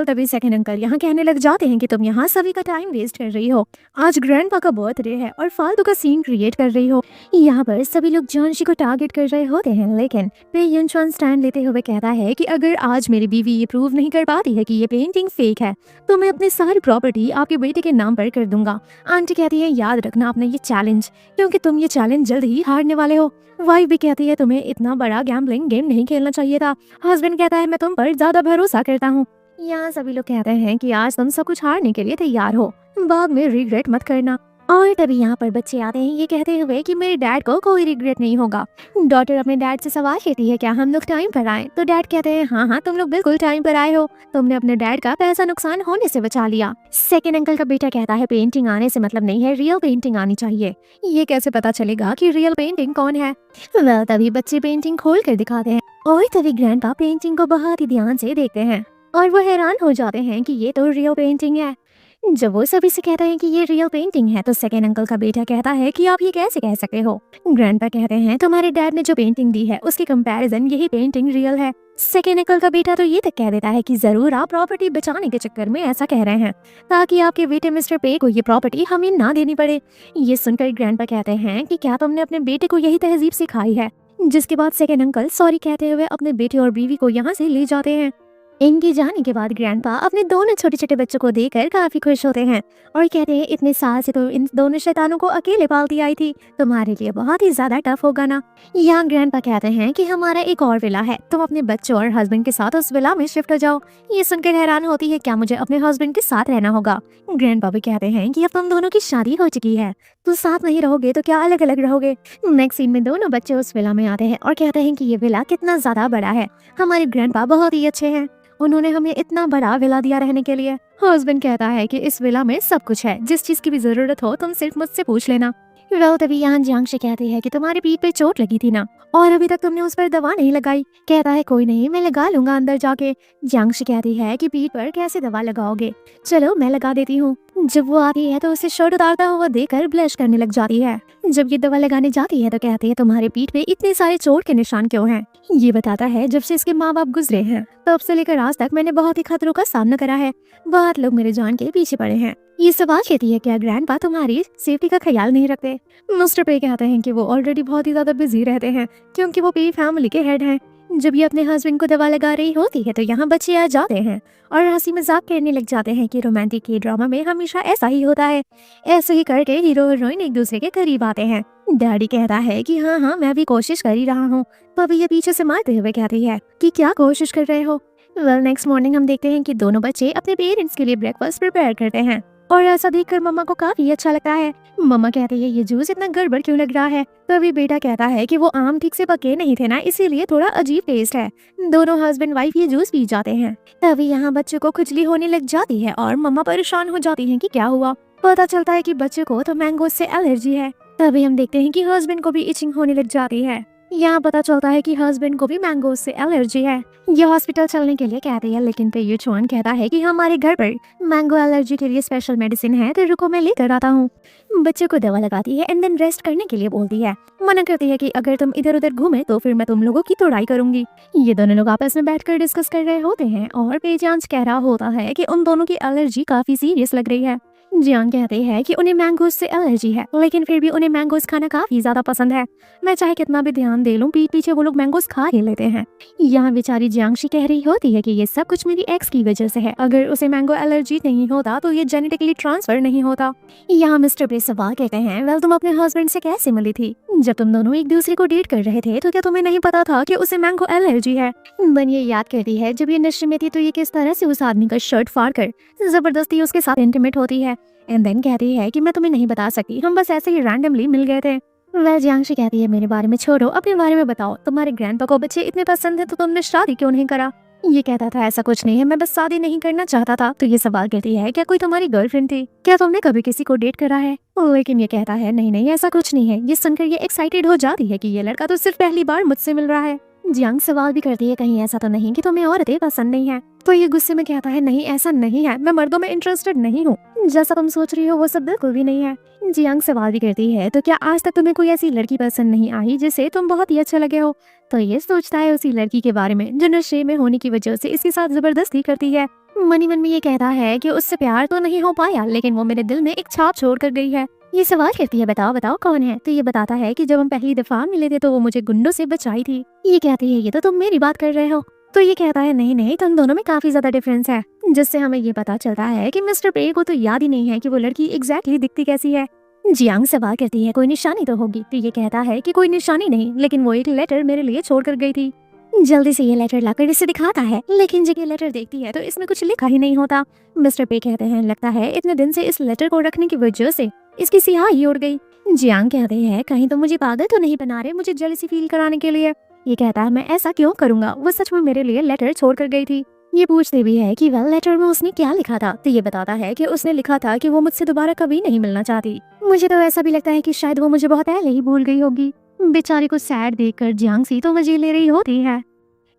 तभी सेकंड अंकल यहाँ कहने लग जाते हैं कि तुम यहाँ सभी का टाइम वेस्ट कर रही हो, आज ग्रैंडपा का बर्थडे है और फालतू का सीन क्रिएट कर रही हो। यहाँ पर सभी लोग जॉन्शी को टारगेट कर रहे होते हैं, लेकिन पे युनचॉन स्टैंड लेते हुए कहता है कि अगर आज मेरी बीवी ये प्रूव नहीं कर पाती है कि ये पेंटिंग फेक है तो मैं अपनी सारी प्रॉपर्टी आपके बेटे के नाम पर कर दूंगा। आंटी कहती है याद रखना अपना ये चैलेंज, क्योंकि तुम ये चैलेंज जल्द ही हारने वाले हो। वाइफ भी कहती है तुम्हें इतना बड़ा गैम्बलिंग गेम नहीं खेलना चाहिए था। हस्बैंड कहता है मैं तुम पर ज्यादा भरोसा करता हूँ। यहाँ सभी लोग कहते हैं कि आज तुम सब कुछ हारने के लिए तैयार हो, बाद में रिग्रेट मत करना। और तभी यहाँ पर बच्चे आते हैं ये कहते हुए कि मेरे डैड को कोई रिग्रेट नहीं होगा। डॉटर अपने डैड से सवाल करती है क्या हम लोग टाइम पर आए, तो डैड कहते हैं हाँ हाँ तुम लोग बिल्कुल टाइम पर आए हो, तुमने अपने डैड का पैसा नुकसान होने से बचा लिया। सेकंड अंकल का बेटा कहता है पेंटिंग आने से मतलब नहीं है, रियल पेंटिंग आनी चाहिए। ये कैसे पता चलेगा कि रियल पेंटिंग कौन है? तभी बच्चे पेंटिंग खोल कर दिखाते हैं और तभी ग्रैंडपा पेंटिंग को बहुत ही ध्यान से देखते हैं और वो हैरान हो जाते हैं कि ये तो रियल पेंटिंग है। जब वो सभी से कहते हैं कि ये रियल पेंटिंग है तो सेकंड अंकल का बेटा कहता है कि आप ये कैसे कह सकते हो? ग्रैंडपा कहते हैं तुम्हारे डैड ने जो पेंटिंग दी है उसके कंपैरिजन यही पेंटिंग रियल है। सेकंड अंकल का बेटा तो ये तक कह देता है कि जरूर आप प्रॉपर्टी बचाने के चक्कर में ऐसा कह रहे हैं ताकि आपके बेटे मिस्टर पे को ये प्रॉपर्टी हमें ना देनी पड़े। ये सुनकर ग्रैंडपा कहते हैं कि क्या तुमने अपने बेटे को यही तहजीब सिखाई है? जिसके बाद सेकंड अंकल सॉरी कहते हुए अपने बेटे और बीवी को यहाँ से ले जाते हैं। इनके जाने के बाद ग्रैंडपा अपने दोनों छोटे छोटे बच्चों को देखकर काफी खुश होते हैं और कहते हैं इतने साल से तो इन दोनों शैतानों को अकेले पालती आई थी, तुम्हारे लिए बहुत ही ज्यादा टफ होगा ना। यहाँ ग्रैंडपा कहते हैं कि हमारा एक और विला है, तुम अपने बच्चों और हस्बैंड के साथ उस विला में शिफ्ट हो जाओ। ये सुनकर हैरान होती है क्या मुझे अपने हस्बैंड के साथ रहना होगा? ग्रैंडपा भी कहते हैं कि अब तुम दोनों की शादी हो चुकी है, तो साथ नहीं रहोगे तो क्या अलग अलग रहोगे? नेक्स्ट सीन में दोनों बच्चे उस विला में आते हैं और कहते हैं कि ये विला कितना ज्यादा बड़ा है, हमारे ग्रैंडपा बहुत ही अच्छे हैं, उन्होंने हमें इतना बड़ा विला दिया रहने के लिए। हस्बैंड कहता है कि इस विला में सब कुछ है, जिस चीज की भी जरूरत हो तुम सिर्फ मुझसे पूछ लेना। तभी यहाँ जियांगशी कहती है कि तुम्हारी पीठ पे चोट लगी थी ना और अभी तक तुमने उस पर दवा नहीं लगाई। कहता है कोई नहीं मैं लगा लूंगा अंदर जाके। जियांगशी कहती है कि पीठ पर कैसे दवा लगाओगे, चलो मैं लगा देती हूँ। जब वो आती है तो उसे शर्ट उतारता हुआ देखकर ब्लश करने लग जाती है। जब ये दवा लगाने जाती है तो कहती है तुम्हारे पीठ पे इतने सारे चोट के निशान क्यों हैं? ये बताता है जब से इसके माँ बाप गुजरे हैं तब से लेकर आज तक मैंने बहुत ही खतरों का सामना करा है, बहुत लोग मेरे जान के पीछे पड़े हैं। ये सवाल कहती है क्या ग्रैंडपा तुम्हारी सेफ्टी का ख्याल नहीं रखते? मिस्टर पे कहते हैं कि वो ऑलरेडी बहुत ही ज्यादा बिजी रहते हैं क्योंकि वो पे फैमिली के हेड हैं। जब ये अपने हस्बैंड को दवा लगा रही होती है तो यहाँ बच्चे आ जाते हैं और हंसी मजाक करने लग जाते हैं कि रोमांटिक के ड्रामा में हमेशा ऐसा ही होता है। ऐसे ही करके हीरो हीरोइन एक दूसरे के करीब आते हैं। डैडी कहता है कि हाँ हाँ मैं भी कोशिश कर ही रहा हूँ। तभी ये पीछे से मारते हुए कहती है कि क्या कोशिश कर रहे हो? नेक्स्ट मॉर्निंग हम देखते हैं कि दोनों बच्चे अपने पेरेंट्स के लिए ब्रेकफास्ट प्रिपेयर करते हैं और ऐसा देखकर मम्मा को काफी अच्छा लगता है। मम्मा कहती है ये जूस इतना गड़बड़ क्यों लग रहा है? तभी बेटा कहता है कि वो आम ठीक से पके नहीं थे ना, इसीलिए थोड़ा अजीब टेस्ट है। दोनों हस्बैंड वाइफ ये जूस पी जाते हैं। तभी यहाँ बच्चों को खुजली होने लग जाती है और मम्मा परेशान हो जाती है कि क्या हुआ। पता चलता है कि बच्चे को तो मैंगो से एलर्जी है। तभी हम देखते हैं कि हस्बैंड को भी इचिंग होने लग जाती है। यहाँ पता चलता है कि हस्बैंड को भी मैंगो से एलर्जी है। ये हॉस्पिटल चलने के लिए कहते हैं, लेकिन पे युचुआन कहता है कि हमारे घर पर मैंगो एलर्जी के लिए स्पेशल मेडिसिन है, तो रुको मैं लेकर आता हूँ। बच्चे को दवा लगाती है एंड देन रेस्ट करने के लिए बोलती है। मना करती है कि अगर तुम इधर उधर घूमे तो फिर मैं तुम लोगों की तोड़ाई करूंगी। ये दोनों लोग आपस में बैठकर डिस्कस कर रहे होते हैं और पेजांच कह रहा होता है कि उन दोनों की एलर्जी काफी सीरियस लग रही है। जियांग कहते हैं कि उन्हें मैंगोज से एलर्जी है, लेकिन फिर भी उन्हें मैंगोज खाना काफी ज्यादा पसंद है। मैं चाहे कितना भी ध्यान दे लूं, पीठ पीछे वो लोग मैंगोज खा ही लेते हैं। यहाँ बेचारी जियांगशी कह रही होती है कि ये सब कुछ मेरी एक्स की वजह से है, अगर उसे मैंगो एलर्जी नहीं होता तो ये जेनेटिकली ट्रांसफर नहीं होता। यहाँ मिस्टर पे सवाल कहते हैं, वेल तुम अपने हस्बैंड से कैसे मिली थी? जब तुम दोनों एक दूसरे को डेट कर रहे थे तो क्या तुम्हें नहीं पता था कि उसे मैंगो एलर्जी है? बनिए याद करती है जब ये नशे में थी तो ये किस तरह से उस आदमी का शर्ट फाड़ कर जबरदस्ती उसके साथ इंटीमेट होती है। एंड देन कहती है कि मैं तुम्हें नहीं बता सकती, हम बस ऐसे ही रैंडमली मिल गए थे। वह जियांगशी कहती है मेरे बारे में छोड़ो, अपने बारे में बताओ, तुम्हारे ग्रैंडपा को बच्चे इतने पसंद है तो तुमने शादी क्यों नहीं करा? ये कहता था ऐसा कुछ नहीं है, मैं बस शादी नहीं करना चाहता था। तो ये सवाल कहती है क्या कोई तुम्हारी गर्लफ्रेंड थी, क्या तुमने कभी किसी को डेट करा है? लेकिन ये कहता है नहीं नहीं ऐसा कुछ नहीं है। ये सुनकर ये एक्साइटेड हो जाती है कि ये लड़का तो सिर्फ पहली बार मुझसे मिल रहा है। जियांग सवाल भी करती है कहीं ऐसा तो नहीं कि तुम्हें औरतें पसंद नहीं है? तो ये गुस्से में कहता है नहीं ऐसा नहीं है, मैं मर्दों में इंटरेस्टेड नहीं हूँ, जैसा तुम सोच रही हो वो सब बिल्कुल भी नहीं है। जियांग सवाल भी करती है तो क्या आज तक तुम्हें कोई ऐसी लड़की पसंद नहीं आई जिसे तुम बहुत ही अच्छे लगे हो? तो ये सोचता है उसी लड़की के बारे में जो नशे में होने की वजह से इसके साथ जबरदस्ती करती है। मन ही मन में ये कहता है कि उससे प्यार तो नहीं हो पाया लेकिन वो मेरे दिल में एक छाप छोड़ कर गई है। ये सवाल करती है बताओ बताओ कौन है? तो ये बताता है कि जब हम पहली दफा मिले थे तो वो मुझे गुंडों से बचाई थी। ये कहती है ये तो तुम मेरी बात कर रहे हो। तो ये कहता है नहीं नहीं तुम दोनों में काफी ज्यादा डिफरेंस है, जिससे हमें ये पता चलता है कि मिस्टर पे को तो याद ही नहीं है कि वो लड़की एग्जैक्टली दिखती कैसी है। जियांग सवाल करती है कोई निशानी तो होगी? तो ये कहता है कि कोई निशानी नहीं, लेकिन वो एक लेटर मेरे लिए छोड़ कर गई थी। जल्दी से ये लेटर लाकर इसे दिखाता है, लेकिन जब ये लेटर देखती है तो इसमें कुछ लिखा ही नहीं होता। मिस्टर पे कहते हैं लगता है इतने दिन से इस लेटर को रखने की वजह से इसकी स्याही उड़ गई। जियांग कहते हैं कहीं तो मुझे पागल तो नहीं बना रहे मुझे जेलसी फील कराने के लिए? ये कहता है मैं ऐसा क्यों करूंगा, वो सच में मेरे लिए लेटर छोड़ कर गई थी। ये पूछते भी है कि वेल लेटर में उसने क्या लिखा था? तो ये बताता है कि उसने लिखा था कि वो मुझसे दोबारा कभी नहीं मिलना चाहती। मुझे तो ऐसा भी लगता है कि शायद वो मुझे बहुत पहले ही भूल गई होगी। बेचारी को सैड देखकर जियांग सी तो मजे ले रही होती है।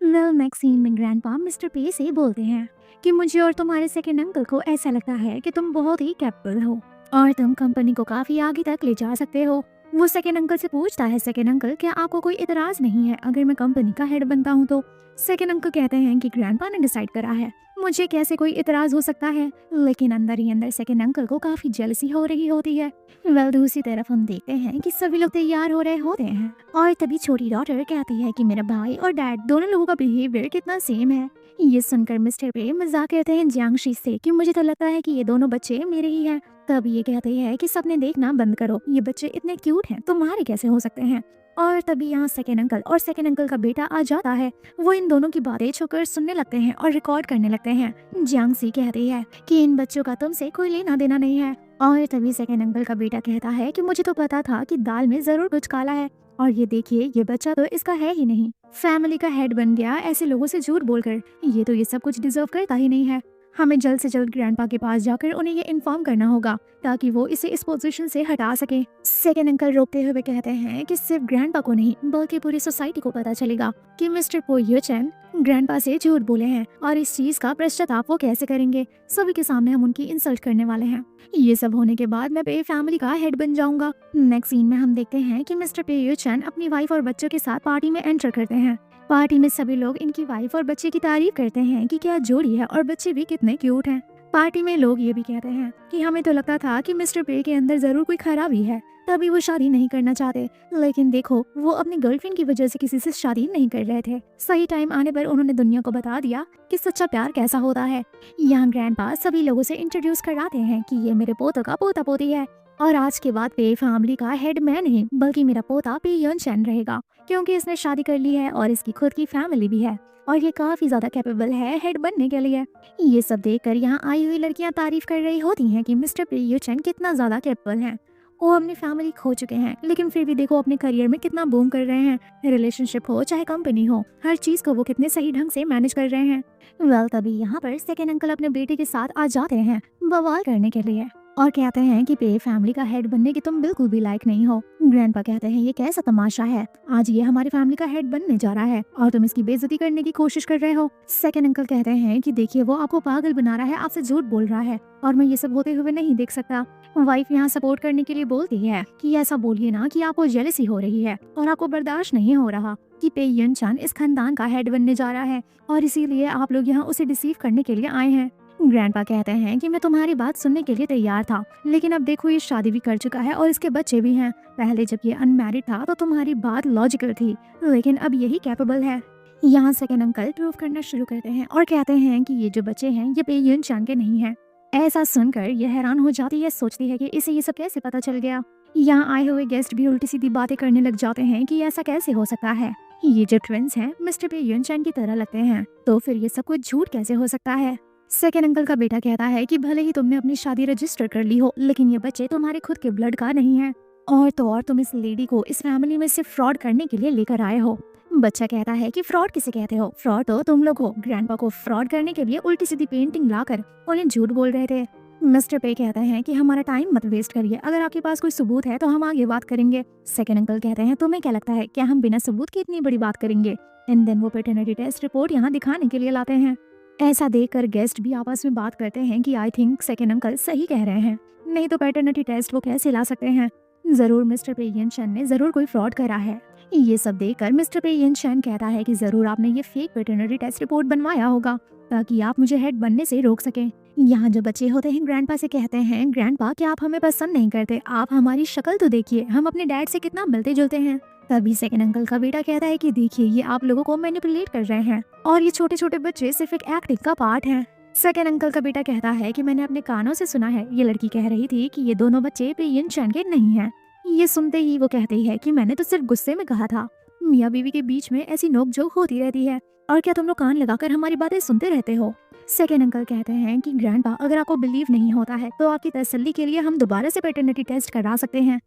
वेल नेक्स्ट सीन में ग्रैंडपा मिस्टर पे से बोलते हैं कि मुझे और तुम्हारे सेकंड अंकल को ऐसा लगता है कि तुम बहुत ही कैपेबल हो और तुम कंपनी को काफी आगे तक ले जा सकते हो। वो सेकंड अंकल से पूछता है सेकंड अंकल क्या आपको कोई इतराज नहीं है अगर मैं कंपनी का हेड बनता हूँ? तो सेकंड अंकल कहते हैं कि ग्रैंडपा ने डिसाइड करा है, मुझे कैसे कोई इतराज हो सकता है? लेकिन अंदर ही अंदर सेकंड अंकल को काफी जेलसी हो रही होती है। वेल दूसरी तरफ हम देखते हैं कि सभी लोग तैयार हो रहे होते हैं और तभी छोटी डॉटर कहती है कि मेरा भाई और डैड दोनों लोगों का बिहेवियर कितना सेम है। ये सुनकर मिस्टर पे मजाक करते हैं जियांगशी से कि मुझे तो लगता है कि ये दोनों बच्चे मेरे ही हैं। तब ये कहते हैं कि सबने देखना बंद करो, ये बच्चे इतने क्यूट हैं, तुम्हारे कैसे हो सकते हैं? और तभी यहाँ सेकंड अंकल और सेकंड अंकल का बेटा आ जाता है। वो इन दोनों की बातें छुपकर सुनने लगते हैं और रिकॉर्ड करने लगते हैं। जियांगसी कहती है कि इन बच्चों का तुमसे कोई लेना देना नहीं है। और तभी सेकंड अंकल का बेटा कहता है कि मुझे तो पता था कि दाल में जरूर कुछ काला है, और ये देखिए ये बच्चा तो इसका है ही नहीं, फैमिली का हेड बन गया ऐसे लोगों से झूठ बोलकर, ये तो ये सब कुछ डिजर्व करता ही नहीं है। हमें जल्द से जल्द ग्रैंडपा के पास जाकर उन्हें ये इन्फॉर्म करना होगा ताकि वो इसे इस पोजीशन से हटा सके। सेकंड अंकल रोकते हुए कहते हैं कि सिर्फ ग्रैंडपा को नहीं बल्कि पूरी सोसाइटी को पता चलेगा कि मिस्टर पो यो चैन ग्रैंडपा से झूठ बोले हैं, और इस चीज का पश्चाताप वो कैसे करेंगे? सभी के सामने हम उनकी इंसल्ट करने वाले हैं। ये सब होने के बाद मैं पे फैमिली का हेड बन जाऊंगा। नेक्स्ट सीन में हम देखते हैं कि मिस्टर पे यो चैन अपनी वाइफ और बच्चों के साथ पार्टी में एंटर करते हैं। पार्टी में सभी लोग इनकी वाइफ और बच्चे की तारीफ करते हैं कि क्या जोड़ी है और बच्चे भी कितने क्यूट हैं। पार्टी में लोग ये भी कहते हैं कि हमें तो लगता था कि मिस्टर पे के अंदर जरूर कोई खराबी है, तभी वो शादी नहीं करना चाहते, लेकिन देखो वो अपनी गर्लफ्रेंड की वजह से किसी से शादी नहीं कर रहे थे। सही टाइम आने पर उन्होंने दुनिया को बता दिया कि सच्चा प्यार कैसा होता है। यहाँ ग्रैंडपा सभी लोगों से इंट्रोड्यूस कराते हैं कि ये मेरे पोतों का पोता पोती है, और आज के बाद पे फैमिली का हेड मैं नहीं बल्कि मेरा पोता पे यन चैन रहेगा, क्योंकि इसने शादी कर ली है और इसकी खुद की फैमिली भी है और ये काफी ज्यादा कैपेबल है हेड बनने के लिए। ये सब देखकर यहाँ आई हुई लड़कियां तारीफ कर रही होती हैं कि मिस्टर पे यू चैन कितना ज्यादा कैपेबल हैं। वो अपनी फैमिली खो चुके हैं लेकिन फिर भी देखो अपने करियर में कितना बूम कर रहे हैं। रिलेशनशिप हो चाहे कंपनी हो, हर चीज को वो कितने सही ढंग से मैनेज कर रहे हैं। वेल तभी यहाँ पर सेकंड अंकल अपने बेटे के साथ आ जाते हैं बवाल करने के लिए और कहते हैं कि पे फैमिली का हेड बनने की तुम बिल्कुल भी लायक नहीं हो। ग्रैंडपा कहते हैं ये कैसा तमाशा है, आज ये हमारी फैमिली का हेड बनने जा रहा है और तुम इसकी बेइज्जती करने की कोशिश कर रहे हो। सेकंड अंकल कहते हैं कि देखिए वो आपको पागल बना रहा है, आपसे झूठ बोल रहा है और मैं ये सब होते हुए नहीं देख सकता। वाइफ यहाँ सपोर्ट करने के लिए बोलती है कि ऐसा बोलिए ना कि आपको जेलसी हो रही है और आपको बर्दाश्त नहीं हो रहा कि पे यन चान इस खानदान का हेड बनने जा रहा है और इसीलिए आप लोग यहाँ उसे डिसीव करने के लिए आए हैं। ग्रैंडपा कहते हैं कि मैं तुम्हारी बात सुनने के लिए तैयार था, लेकिन अब देखो ये शादी भी कर चुका है और इसके बच्चे भी हैं। पहले जब ये अनमैरिड था तो तुम्हारी बात लॉजिकल थी, लेकिन अब यही कैपेबल है। यहाँ सेकंड अंकल प्रूव करना शुरू करते हैं और कहते हैं कि ये जो बच्चे हैं ये पे यन चान के नहीं है। ऐसा सुनकर यह हैरान हो जाती है, सोचती है कि इसे ये सब कैसे पता चल गया। यहाँ आए हुए गेस्ट भी उल्टी सीधी बातें करने लग जाते हैं कि ऐसा कैसे हो सकता है, ये जो ट्विंस हैं मिस्टर पे यन चान की तरह लगते हैं, तो फिर ये सब कुछ झूठ कैसे हो सकता है। सेकंड अंकल का बेटा कहता है कि भले ही तुमने अपनी शादी रजिस्टर कर ली हो, लेकिन ये बच्चे तुम्हारे खुद के ब्लड का नहीं है, और तो और तुम इस लेडी को इस फैमिली में सिर्फ फ्रॉड करने के लिए लेकर आए हो। बच्चा कहता है कि फ्रॉड किसे कहते हो, फ्रॉड तो तुम लोग हो। ग्रैंडपा को फ्रॉड करने के लिए उल्टी सीधी पेंटिंग लाकर उन्हें झूठ बोल रहे थे। मिस्टर पे कहते हैं कि हमारा टाइम मत वेस्ट करिए, अगर आपके पास कोई सबूत है तो हम आगे बात करेंगे। सेकंड अंकल कहते हैं तुम्हें क्या लगता है क्या हम बिना सबूत के इतनी बड़ी बात करेंगे। एंड देन वो पैटर्निटी टेस्ट रिपोर्ट यहाँ दिखाने के लिए लाते हैं। ऐसा देखकर गेस्ट भी आपस में बात करते हैं कि आई थिंक सेकंड अंकल सही कह रहे हैं, नहीं तो पैटर्निटी टेस्ट वो कैसे ला सकते हैं। जरूर मिस्टर पे यन शन ने जरूर कोई फ्रॉड करा है। ये सब देखकर मिस्टर पे यन शन कहता है कि जरूर आपने ये फेक पैटर्निटी टेस्ट रिपोर्ट बनवाया होगा ताकि आप मुझे हेड बनने से रोक सकें। यहाँ जो बच्चे होते हैं ग्रैंडपा से कहते हैं ग्रैंडपा क्या आप हमें पसंद नहीं करते, आप हमारी शक्ल तो देखिए, हम अपने डैड से कितना मिलते जुलते हैं। तभी सेकंड अंकल का बेटा कहता है कि देखिए ये आप लोगों को मैनिपुलेट कर रहे हैं और ये छोटे छोटे बच्चे सिर्फ एक एक्टिंग का पार्ट हैं। सेकंड अंकल का बेटा कहता है कि मैंने अपने कानों से सुना है, ये लड़की कह रही थी कि ये दोनों बच्चे पे यन शन के नहीं हैं। ये सुनते ही वो कहती है कि मैंने तो सिर्फ गुस्से में कहा था। मियाँ बीवी के बीच में ऐसी नोकझोंक होती रहती है और क्या तुम लोग कान लगाकर हमारी बातें सुनते रहते हो। सेकंड अंकल कहते हैं कि ग्रैंडपा अगर आपको बिलीव नहीं होता है तो आपकी तसल्ली के लिए हम दोबारा से पैटर्निटी टेस्ट करा सकते हैं।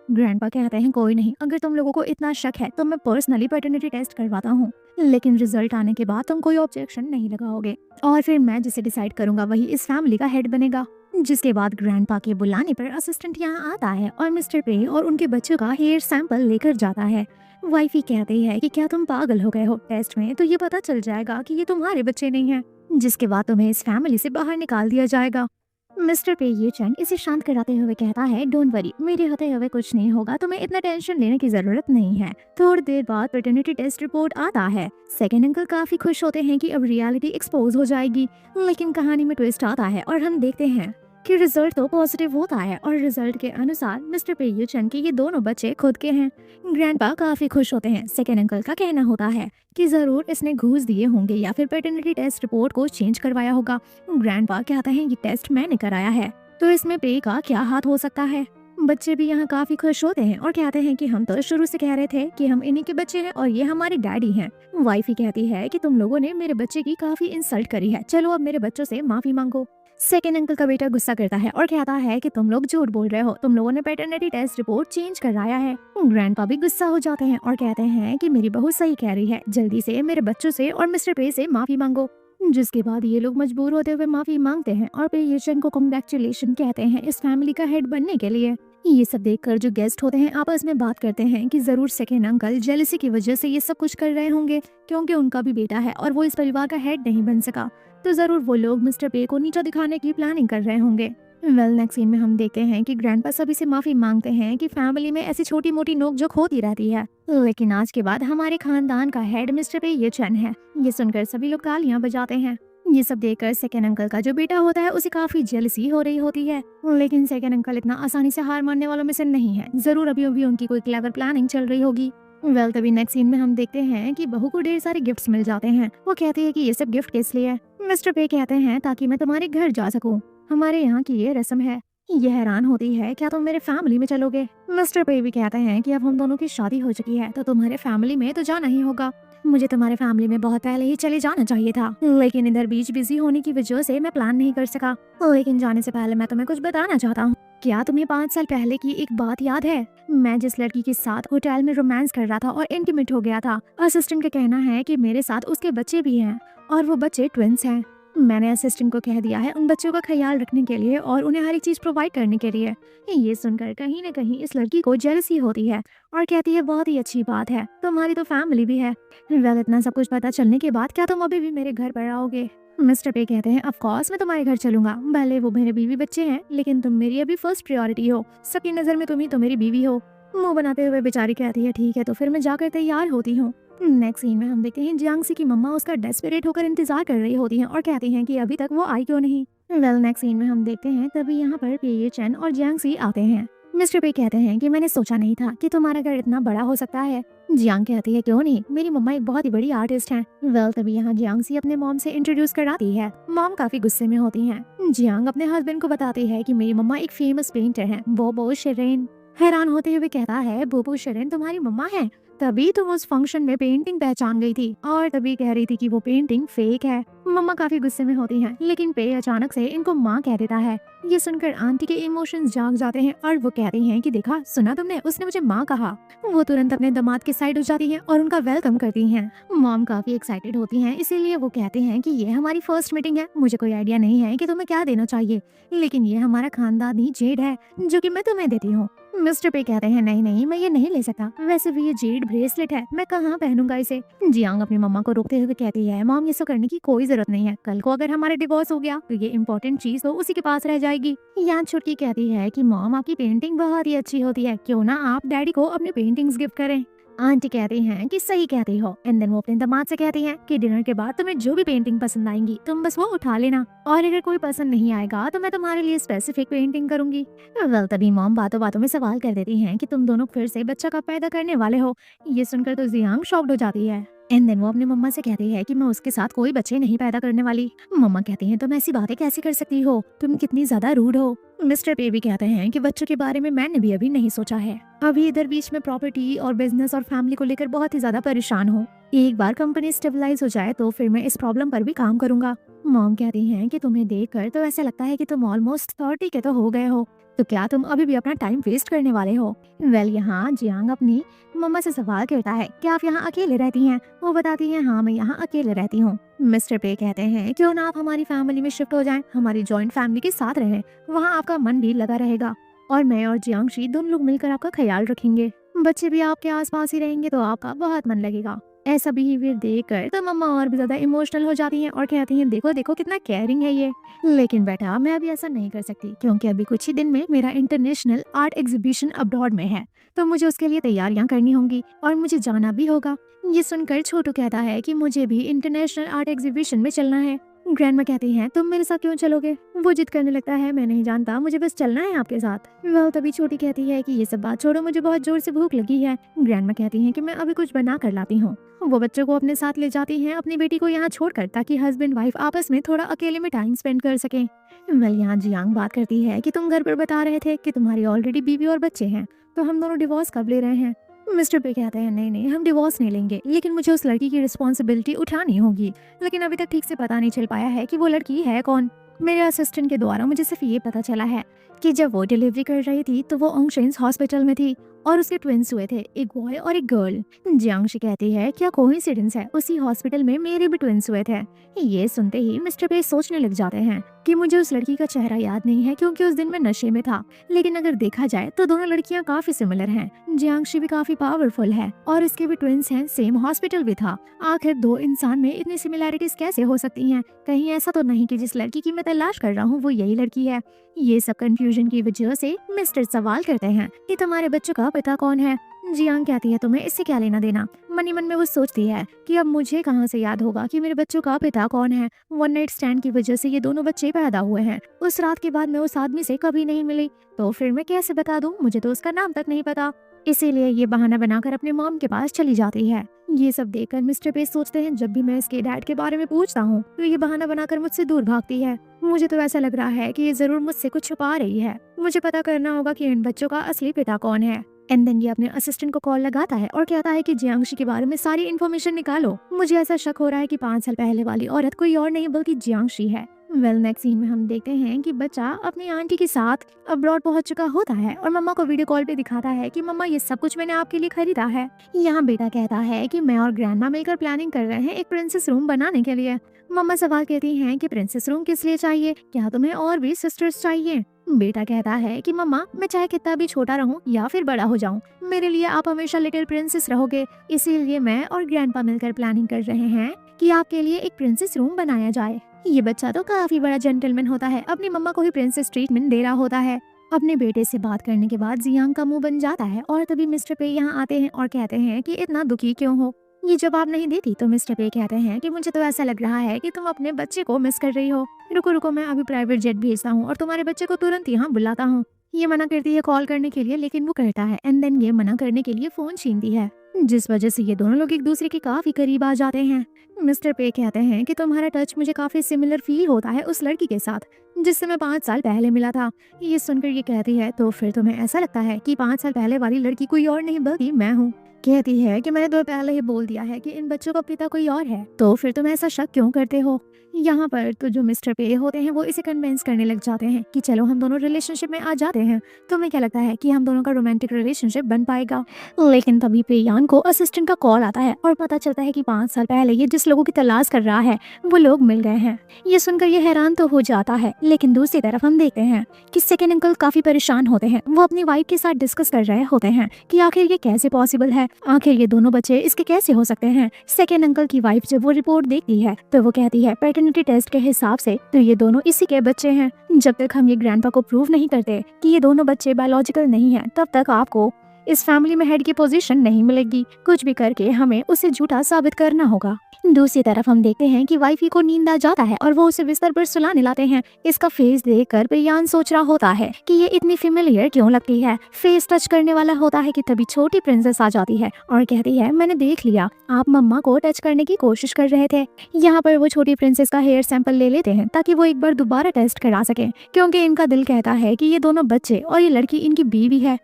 ग्रैंडपा कहते हैं कोई नहीं, अगर तुम लोगों को इतना शक है तो मैं पर्सनली पैटर्निटी टेस्ट करवाता हूँ, लेकिन रिजल्ट आने के बाद तुम कोई ऑब्जेक्शन नहीं लगाओगे और फिर मैं जिसे डिसाइड करूंगा वही इस फैमिली का हेड बनेगा। जिसके बाद ग्रैंडपा के बुलाने पर असिस्टेंट यहाँ आता है और मिस्टर पे और उनके बच्चों का हेयर सैंपल लेकर जाता है। वाइफी कहती है कि क्या तुम पागल हो गए हो, टेस्ट में तो ये पता चल जाएगा कि ये तुम्हारे बच्चे नहीं हैं, जिसके बाद तुम्हें इस फैमिली से बाहर निकाल दिया जाएगा। मिस्टर पे ये चंद इसे शांत कराते हुए कहता है डोंट वरी, मेरे होते हुए कुछ नहीं होगा, तुम्हें इतना टेंशन लेने की जरूरत नहीं है। थोड़ी देर बाद पैटर्निटी टेस्ट रिपोर्ट आता है। सेकंड अंकल काफी खुश होते हैं कि अब रियलिटी एक्सपोज हो जाएगी, लेकिन कहानी में ट्विस्ट आता है और हम देखते हैं कि रिजल्ट तो पॉजिटिव होता है और रिजल्ट के अनुसार मिस्टर पे यू चंद के ये दोनों बच्चे खुद के हैं। ग्रैंडपा काफी खुश होते हैं। सेकंड अंकल का कहना होता है कि जरूर इसने घूस दिए होंगे या फिर पैटर्निटी टेस्ट रिपोर्ट को चेंज करवाया होगा। ग्रैंडपा कहता है ये टेस्ट मैंने कराया है तो इसमें पे का क्या हाथ हो सकता है। बच्चे भी यहाँ काफी खुश होते हैं और कहते हैं कि हम तो शुरू से कह रहे थे कि हम इन्हीं के बच्चे हैं और ये हमारे डैडी हैं। वाइफी कहती है कि तुम लोगों ने मेरे बच्चे की काफी इंसल्ट करी है, चलो अब मेरे बच्चों से माफी मांगो। सेकंड अंकल का बेटा गुस्सा करता है और कहता है कि तुम लोग झूठ बोल रहे हो, तुम लोगों ने पैटर्निटी टेस्ट रिपोर्ट चेंज कराया है। ग्रैंडपा भी गुस्सा हो जाते हैं और कहते हैं कि मेरी बहू सही कह रही है, जल्दी से मेरे बच्चों से और मिस्टर पे से माफी मांगो। जिसके बाद ये लोग मजबूर होते हुए माफी मांगते हैं और पे येचन को कांग्रेचुलेशन कहते हैं इस फैमिली का हेड बनने के लिए। ये सब देखकर जो गेस्ट होते हैं आपस में बात करते हैं कि जरूर सेकंड अंकल जेलसी की वजह से ये सब कुछ कर रहे होंगे, क्योंकि उनका भी बेटा है और वो इस परिवार का हेड नहीं बन सका, तो जरूर वो लोग मिस्टर पे को नीचा दिखाने की प्लानिंग कर रहे होंगे। वेल नेक्स्ट सीन में हम देखते हैं कि ग्रैंडपा सभी से माफी मांगते हैं कि फैमिली में ऐसी छोटी मोटी नोकझोंक होती रहती है, लेकिन आज के बाद हमारे खानदान का हेड मिस्टर पे ये चन है। ये सुनकर सभी लोग तालियां बजाते हैं। ये सब देखकर सेकंड अंकल का जो बेटा होता है उसे काफी जेलसी हो रही होती है, लेकिन सेकंड अंकल इतना आसानी से हार मानने वालों में से नहीं है, जरूर अभी अभी उनकी कोई क्लेवर प्लानिंग चल रही होगी। वेल तभी नेक्स्ट सीन में हम देखते हैं कि बहू को ढेर सारे गिफ्ट्स मिल जाते हैं। वो कहती है कि ये सब गिफ्ट किस लिए है। मिस्टर पे कहते हैं ताकि मैं तुम्हारे घर जा सकूं, हमारे यहाँ की ये रस्म है। ये हैरान होती है क्या तुम मेरे फैमिली में चलोगे। मिस्टर पे भी कहते हैं कि अब हम दोनों की शादी हो चुकी है तो तुम्हारे फैमिली में तो जाना ही होगा। मुझे तुम्हारे फैमिली में बहुत पहले ही चले जाना चाहिए था, लेकिन इधर बीच बिजी होने की वजह से मैं प्लान नहीं कर सका। लेकिन जाने से पहले मैं तुम्हें कुछ बताना चाहता हूँ। क्या तुम्हें 5 साल पहले की एक बात याद है, मैं जिस लड़की के साथ होटल में रोमांस कर रहा था और इंटीमेट हो गया था, असिस्टेंट का कहना है कि मेरे साथ उसके बच्चे भी हैं और वो बच्चे ट्विंस हैं। मैंने असिस्टेंट को कह दिया है उन बच्चों का ख्याल रखने के लिए और उन्हें हर एक चीज प्रोवाइड करने के लिए। ये सुनकर कहीं न कहीं इस लड़की को जेलसी होती है और कहती है बहुत ही अच्छी बात है, तुम्हारी तो फैमिली भी है। वेल इतना सब कुछ पता चलने के बाद क्या तुम अभी भी मेरे घर पर आओगे। मिस्टर पे कहते हैं ऑफ कोर्स मैं तुम्हारे घर चलूंगा, भले वो मेरे बीवी बच्चे हैं लेकिन तुम मेरी अभी फर्स्ट प्रायोरिटी हो, सबकी नजर में तुम ही तो मेरी बीवी हो। मुंह बनाते हुए बेचारी कहती है ठीक है तो फिर मैं जाकर तैयार होती हूँ। नेक्स्ट सीन में हम देखते हैं जियांगसी की मम्मा उसका डेस्परेट होकर इंतजार कर रही होती हैं और कहती हैं कि अभी तक वो आई क्यों नहीं। वेल नेक्स्ट सीन में हम देखते हैं तभी यहाँ पर पे चैन और जियांगसी आते हैं। मिस्टर पे कहते हैं कि मैंने सोचा नहीं था कि तुम्हारा घर इतना बड़ा हो सकता है। जियांग कहती है क्यों नहीं, मेरी मम्मा एक बहुत ही बड़ी आर्टिस्ट हैं। वेल तभी यहाँ जियांगसी अपने मॉम से इंट्रोड्यूस कराती है। मॉम काफी गुस्से में होती हैं। जियांग अपने हस्बैंड को बताती है कि मेरी मम्मा एक फेमस पेंटर हैं, बोबो शिरेन। हैरान होते हुए कहता है, बुबू शरण तुम्हारी मम्मा है? तभी तुम उस फंक्शन में पेंटिंग पहचान गई थी और तभी कह रही थी कि वो पेंटिंग फेक है। मम्मा काफी गुस्से में होती हैं, लेकिन पे अचानक से इनको माँ कह देता है। ये सुनकर आंटी के इमोशंस जाग जाते हैं और वो कहती हैं कि देखा, सुना तुमने, उसने मुझे माँ कहा। वो तुरंत अपने दामाद के साइड हो जाती हैं और उनका वेलकम करती हैं। मॉम काफी एक्साइटेड होती हैं, इसीलिए वो कहते हैं कि ये हमारी फर्स्ट मीटिंग है, मुझे कोई आइडिया नहीं है कि तुम्हें क्या देना चाहिए, लेकिन ये हमारा खानदानी जेड है जो कि मैं तुम्हें देती हूँ। मिस्टर पे कहते हैं, नहीं नहीं, मैं ये नहीं ले सकता, वैसे भी ये जेड ब्रेसलेट है, मैं कहाँ पहनूंगा इसे। जियांग अपनी मम्मा को रोकते हुए कहती है, मॉम ये सब करने की कोई जरूरत नहीं है, कल को अगर हमारा डिवोर्स हो गया तो ये इम्पोर्टेंट चीज तो उसी के पास रह जाएगी। यहाँ छुटकी कहती है कि मॉम आपकी पेंटिंग बहुत ही अच्छी होती है, क्यों ना आप डैडी को अपनी पेंटिंग्स गिफ्ट करें। आंटी कहती हैं कि सही कहती हो। एंड देन वो अपने दामाद से कहती हैं कि डिनर के बाद तुम्हें जो भी पेंटिंग पसंद आएंगी तुम बस वो उठा लेना, और अगर कोई पसंद नहीं आएगा तो मैं तुम्हारे लिए स्पेसिफिक पेंटिंग करूंगी। वेल तभी मॉम बातों बातों में सवाल कर देती हैं कि तुम दोनों फिर से बच्चा कब पैदा करने वाले हो। ये सुनकर तो जियांग शॉक्ड हो जाती है। एंड देन वो अपनी मम्मा से कहती है कि मैं उसके साथ कोई बच्चे नहीं पैदा करने वाली। मम्मा कहती हैं, तुम ऐसी बातें कैसे कर सकती हो, तुम कितनी ज्यादा रूड हो। मिस्टर पे भी कहते हैं कि बच्चों के बारे में मैंने भी अभी नहीं सोचा है, अभी इधर बीच में प्रॉपर्टी और बिजनेस और फैमिली को लेकर बहुत ही ज्यादा परेशान हूँ। एक बार कंपनी स्टेबलाइज हो जाए तो फिर मैं इस प्रॉब्लम पर भी काम करूंगा। मॉम कहती हैं कि तुम्हें देखकर तो ऐसा लगता है कि तुम ऑलमोस्ट 30 के तो हो गए हो, तो क्या तुम अभी भी अपना टाइम वेस्ट करने वाले हो। वेल यहाँ जियांग अपनी मम्मा से सवाल करता है कि आप यहाँ अकेले रहती हैं। वो बताती हैं, हाँ मैं यहाँ अकेले रहती हूँ। मिस्टर पे कहते हैं, क्यों ना आप हमारी फैमिली में शिफ्ट हो जाएं, हमारी जॉइंट फैमिली के साथ रहें, वहाँ आपका मन भी लगा रहेगा और मैं और जियांगशी दोनों लोग मिलकर आपका ख्याल रखेंगे, बच्चे भी आपके आसपास ही रहेंगे तो आपका बहुत मन लगेगा। ऐसा बिहेवियर देखकर तो मम्मा और भी ज्यादा इमोशनल हो जाती हैं और कहती हैं, देखो देखो कितना केयरिंग है ये। लेकिन बेटा मैं अभी ऐसा नहीं कर सकती, क्योंकि अभी कुछ ही दिन में मेरा इंटरनेशनल आर्ट एग्जीबिशन अब्रॉड में है, तो मुझे उसके लिए तैयारियां करनी होंगी और मुझे जाना भी होगा। ये सुनकर छोटू कहता है कि मुझे भी इंटरनेशनल आर्ट एग्जीबिशन में चलना है। ग्रैंडमा कहती हैं, तुम मेरे साथ क्यों चलोगे। वो जिद करने लगता है, मैं नहीं जानता, मुझे बस चलना है आपके साथ। वह तभी छोटी कहती है कि ये सब बात छोड़ो, मुझे बहुत जोर से भूख लगी है। ग्रैंडमा कहती हैं कि मैं अभी कुछ बना कर लाती हूँ। वो बच्चों को अपने साथ ले जाती हैं, अपनी बेटी को यहाँ छोड़कर, ताकि हस्बैंड वाइफ आपस में थोड़ा अकेले में टाइम स्पेंड कर सकें। वेल यहाँ जियांग बात करती है कि तुम घर पर बता रहे थे कि तुम्हारी ऑलरेडी बीवी और बच्चे हैं, तो हम दोनों डिवोर्स कब ले रहे हैं। मिस्टर पे कहते हैं, नहीं नहीं हम डिवोर्स नहीं लेंगे, लेकिन मुझे उस लड़की की रिस्पॉन्सिबिलिटी उठानी होगी, लेकिन अभी तक ठीक से पता नहीं चल पाया है कि वो लड़की है कौन। मेरे असिस्टेंट के द्वारा मुझे सिर्फ ये पता चला है कि जब वो डिलीवरी कर रही थी तो वो ओंगशेंस हॉस्पिटल में थी और उसके ट्विंस हुए थे, एक बॉय और एक गर्ल। जियांगशी कहती है, क्या कोइंसिडेंस है, उसी हॉस्पिटल में मेरे भी ट्विंस हुए थे। ये सुनते ही मिस्टर पे सोचने लग जाते हैं कि मुझे उस लड़की का चेहरा याद नहीं है, क्योंकि उस दिन मैं नशे में था, लेकिन अगर देखा जाए तो दोनों लड़कियां काफी सिमिलर हैं। जियांगशी भी काफी पावरफुल है और इसके भी ट्विंस हैं, सेम हॉस्पिटल भी था। आखिर दो इंसान में इतनी सिमिलैरिटीज कैसे हो सकती हैं। कहीं ऐसा तो नहीं कि जिस लड़की की मैं तलाश कर रहा हूँ वो यही लड़की है। ये सब कंफ्यूजन की वजह से मिस्टर सवाल करते हैं कि तुम्हारे बच्चों का पिता कौन है। जियांग कहती है, तुम्हें इससे क्या लेना देना। मन ही मन में वो सोचती है कि अब मुझे कहाँ से याद होगा कि मेरे बच्चों का पिता कौन है। वन नाइट स्टैंड की वजह से ये दोनों बच्चे पैदा हुए हैं। उस रात के बाद मैं उस आदमी से कभी नहीं मिली, तो फिर मैं कैसे बता दूं, मुझे तो उसका नाम तक नहीं पता। इसीलिए ये बहाना बनाकर अपने मॉम के पास चली जाती है। ये सब देखकर मिस्टर पेज सोचते हैं, जब भी मैं इसके डैड के बारे में पूछता हूँ तो ये बहाना बनाकर मुझसे दूर भागती है। मुझे तो ऐसा लग रहा है कि ये जरूर मुझसे कुछ छुपा रही है। मुझे पता करना होगा कि इन बच्चों का असली पिता कौन है। एंड देन ये अपने असिस्टेंट को कॉल लगाता है और कहता है कि जियांगशी के बारे में सारी इन्फॉर्मेशन निकालो। मुझे ऐसा शक हो रहा है कि 5 साल पहले वाली औरत कोई और नहीं बल्कि जियांगशी है। वेल नेक्स्ट सीन में हम देखते हैं कि बच्चा अपनी आंटी के साथ अब्रॉड पहुंच चुका होता है और मम्मा को वीडियो कॉल पे दिखाता है कि मम्मा ये सब कुछ मैंने आपके लिए खरीदा है। यहाँ बेटा कहता है कि मैं और ग्रैंडमा मिलकर प्लानिंग कर रहे हैं एक प्रिंसेस रूम बनाने के लिए। मम्मा सवाल कहती हैं कि प्रिंसेस रूम किस लिए चाहिए, क्या तुम्हें और भी सिस्टर्स चाहिए। बेटा कहता है कि मम्मा मैं चाहे कितना भी छोटा रहूं या फिर बड़ा हो जाऊं, मेरे लिए आप हमेशा लिटिल प्रिंसेस रहोगे, इसीलिए मैं और ग्रैंडपा मिलकर प्लानिंग कर रहे हैं कि आपके लिए एक प्रिंसेस रूम बनाया जाए। ये बच्चा तो काफी बड़ा जेंटलमैन होता है, अपनी मम्मा को ही प्रिंसेस ट्रीटमेंट दे रहा होता है। अपने बेटे से बात करने के बाद जियांग का मुंह बन जाता है और तभी मिस्टर पे यहाँ आते हैं और कहते हैं कि इतना दुखी क्यों हो। ये जवाब नहीं देती तो मिस्टर पे कहते हैं कि मुझे तो ऐसा लग रहा है कि तुम अपने बच्चे को मिस कर रही हो। रुको रुको, मैं अभी प्राइवेट जेट भेजता हूँ और तुम्हारे बच्चे को तुरंत यहाँ बुलाता हूँ। ये मना करती है कॉल करने के लिए, लेकिन वो करता है एंड देन ये मना करने के लिए फोन छीनती है। जिस वजह से ये दोनों लोग एक दूसरे के काफी करीब आ जाते हैं। मिस्टर पे कहते हैं कि तुम्हारा टच मुझे काफी सिमिलर फील होता है उस लड़की के साथ जिससे मैं 5 साल पहले मिला था। ये सुनकर ये कहती है, तो फिर तुम्हें ऐसा लगता है कि 5 साल पहले वाली लड़की कोई और नहीं बल्कि मैं हूँ। कहती है कि मैंने तुम्हें पहले ही बोल दिया है कि इन बच्चों का पिता कोई और है, तो फिर तुम ऐसा शक क्यों करते हो। यहाँ पर तो जो मिस्टर पे होते हैं वो इसे कन्विंस करने लग जाते हैं कि चलो हम दोनों रिलेशनशिप में आ जाते हैं, तुम्हें क्या लगता है कि हम दोनों का रोमांटिक रिलेशनशिप बन पाएगा। लेकिन तभी पेयान को असिस्टेंट का कॉल आता है और पता चलता है कि 5 साल पहले ये जिस लोगों की तलाश कर रहा है वो लोग मिल गए हैं। ये सुनकर ये हैरान तो हो जाता है, लेकिन दूसरी तरफ हम देखते हैं कि सेकेंड अंकल काफी परेशान होते हैं। वो अपनी वाइफ के साथ डिस्कस कर रहे होते हैं कि आखिर ये कैसे पॉसिबल है, आखिर ये दोनों बच्चे इसके कैसे हो सकते हैं। सेकेंड अंकल की वाइफ जब वो रिपोर्ट देखती है तो वो कहती है पैटर्निटी टेस्ट के हिसाब से तो ये दोनों इसी के बच्चे हैं। जब तक हम ये ग्रैंडपा को प्रूव नहीं करते कि ये दोनों बच्चे बायोलॉजिकल नहीं हैं, तब तक आपको इस फैमिली में हेड की पोजीशन नहीं मिलेगी। कुछ भी करके हमें उसे झूठा साबित करना होगा। दूसरी तरफ हम देखते हैं कि वाइफी को नींद आ जाता है और वो उसे बिस्तर पर सुलाने लाते हैं। इसका फेस देखकर पेयान सोच रहा होता है कि ये इतनी फेमिलियर क्यों लगती है। फेस टच करने वाला होता है कि तभी छोटी प्रिंसेस आ जाती है और कहती है, मैंने देख लिया, आप मम्मा को टच करने की कोशिश कर रहे थे। यहाँ पर वो छोटी प्रिंसेस का हेयर सैंपल ले लेते हैं ताकि वो एक बार दोबारा टेस्ट करा सके, क्योंकि इनका दिल कहता है कि ये दोनों बच्चे और ये लड़की इनकी बीवी है।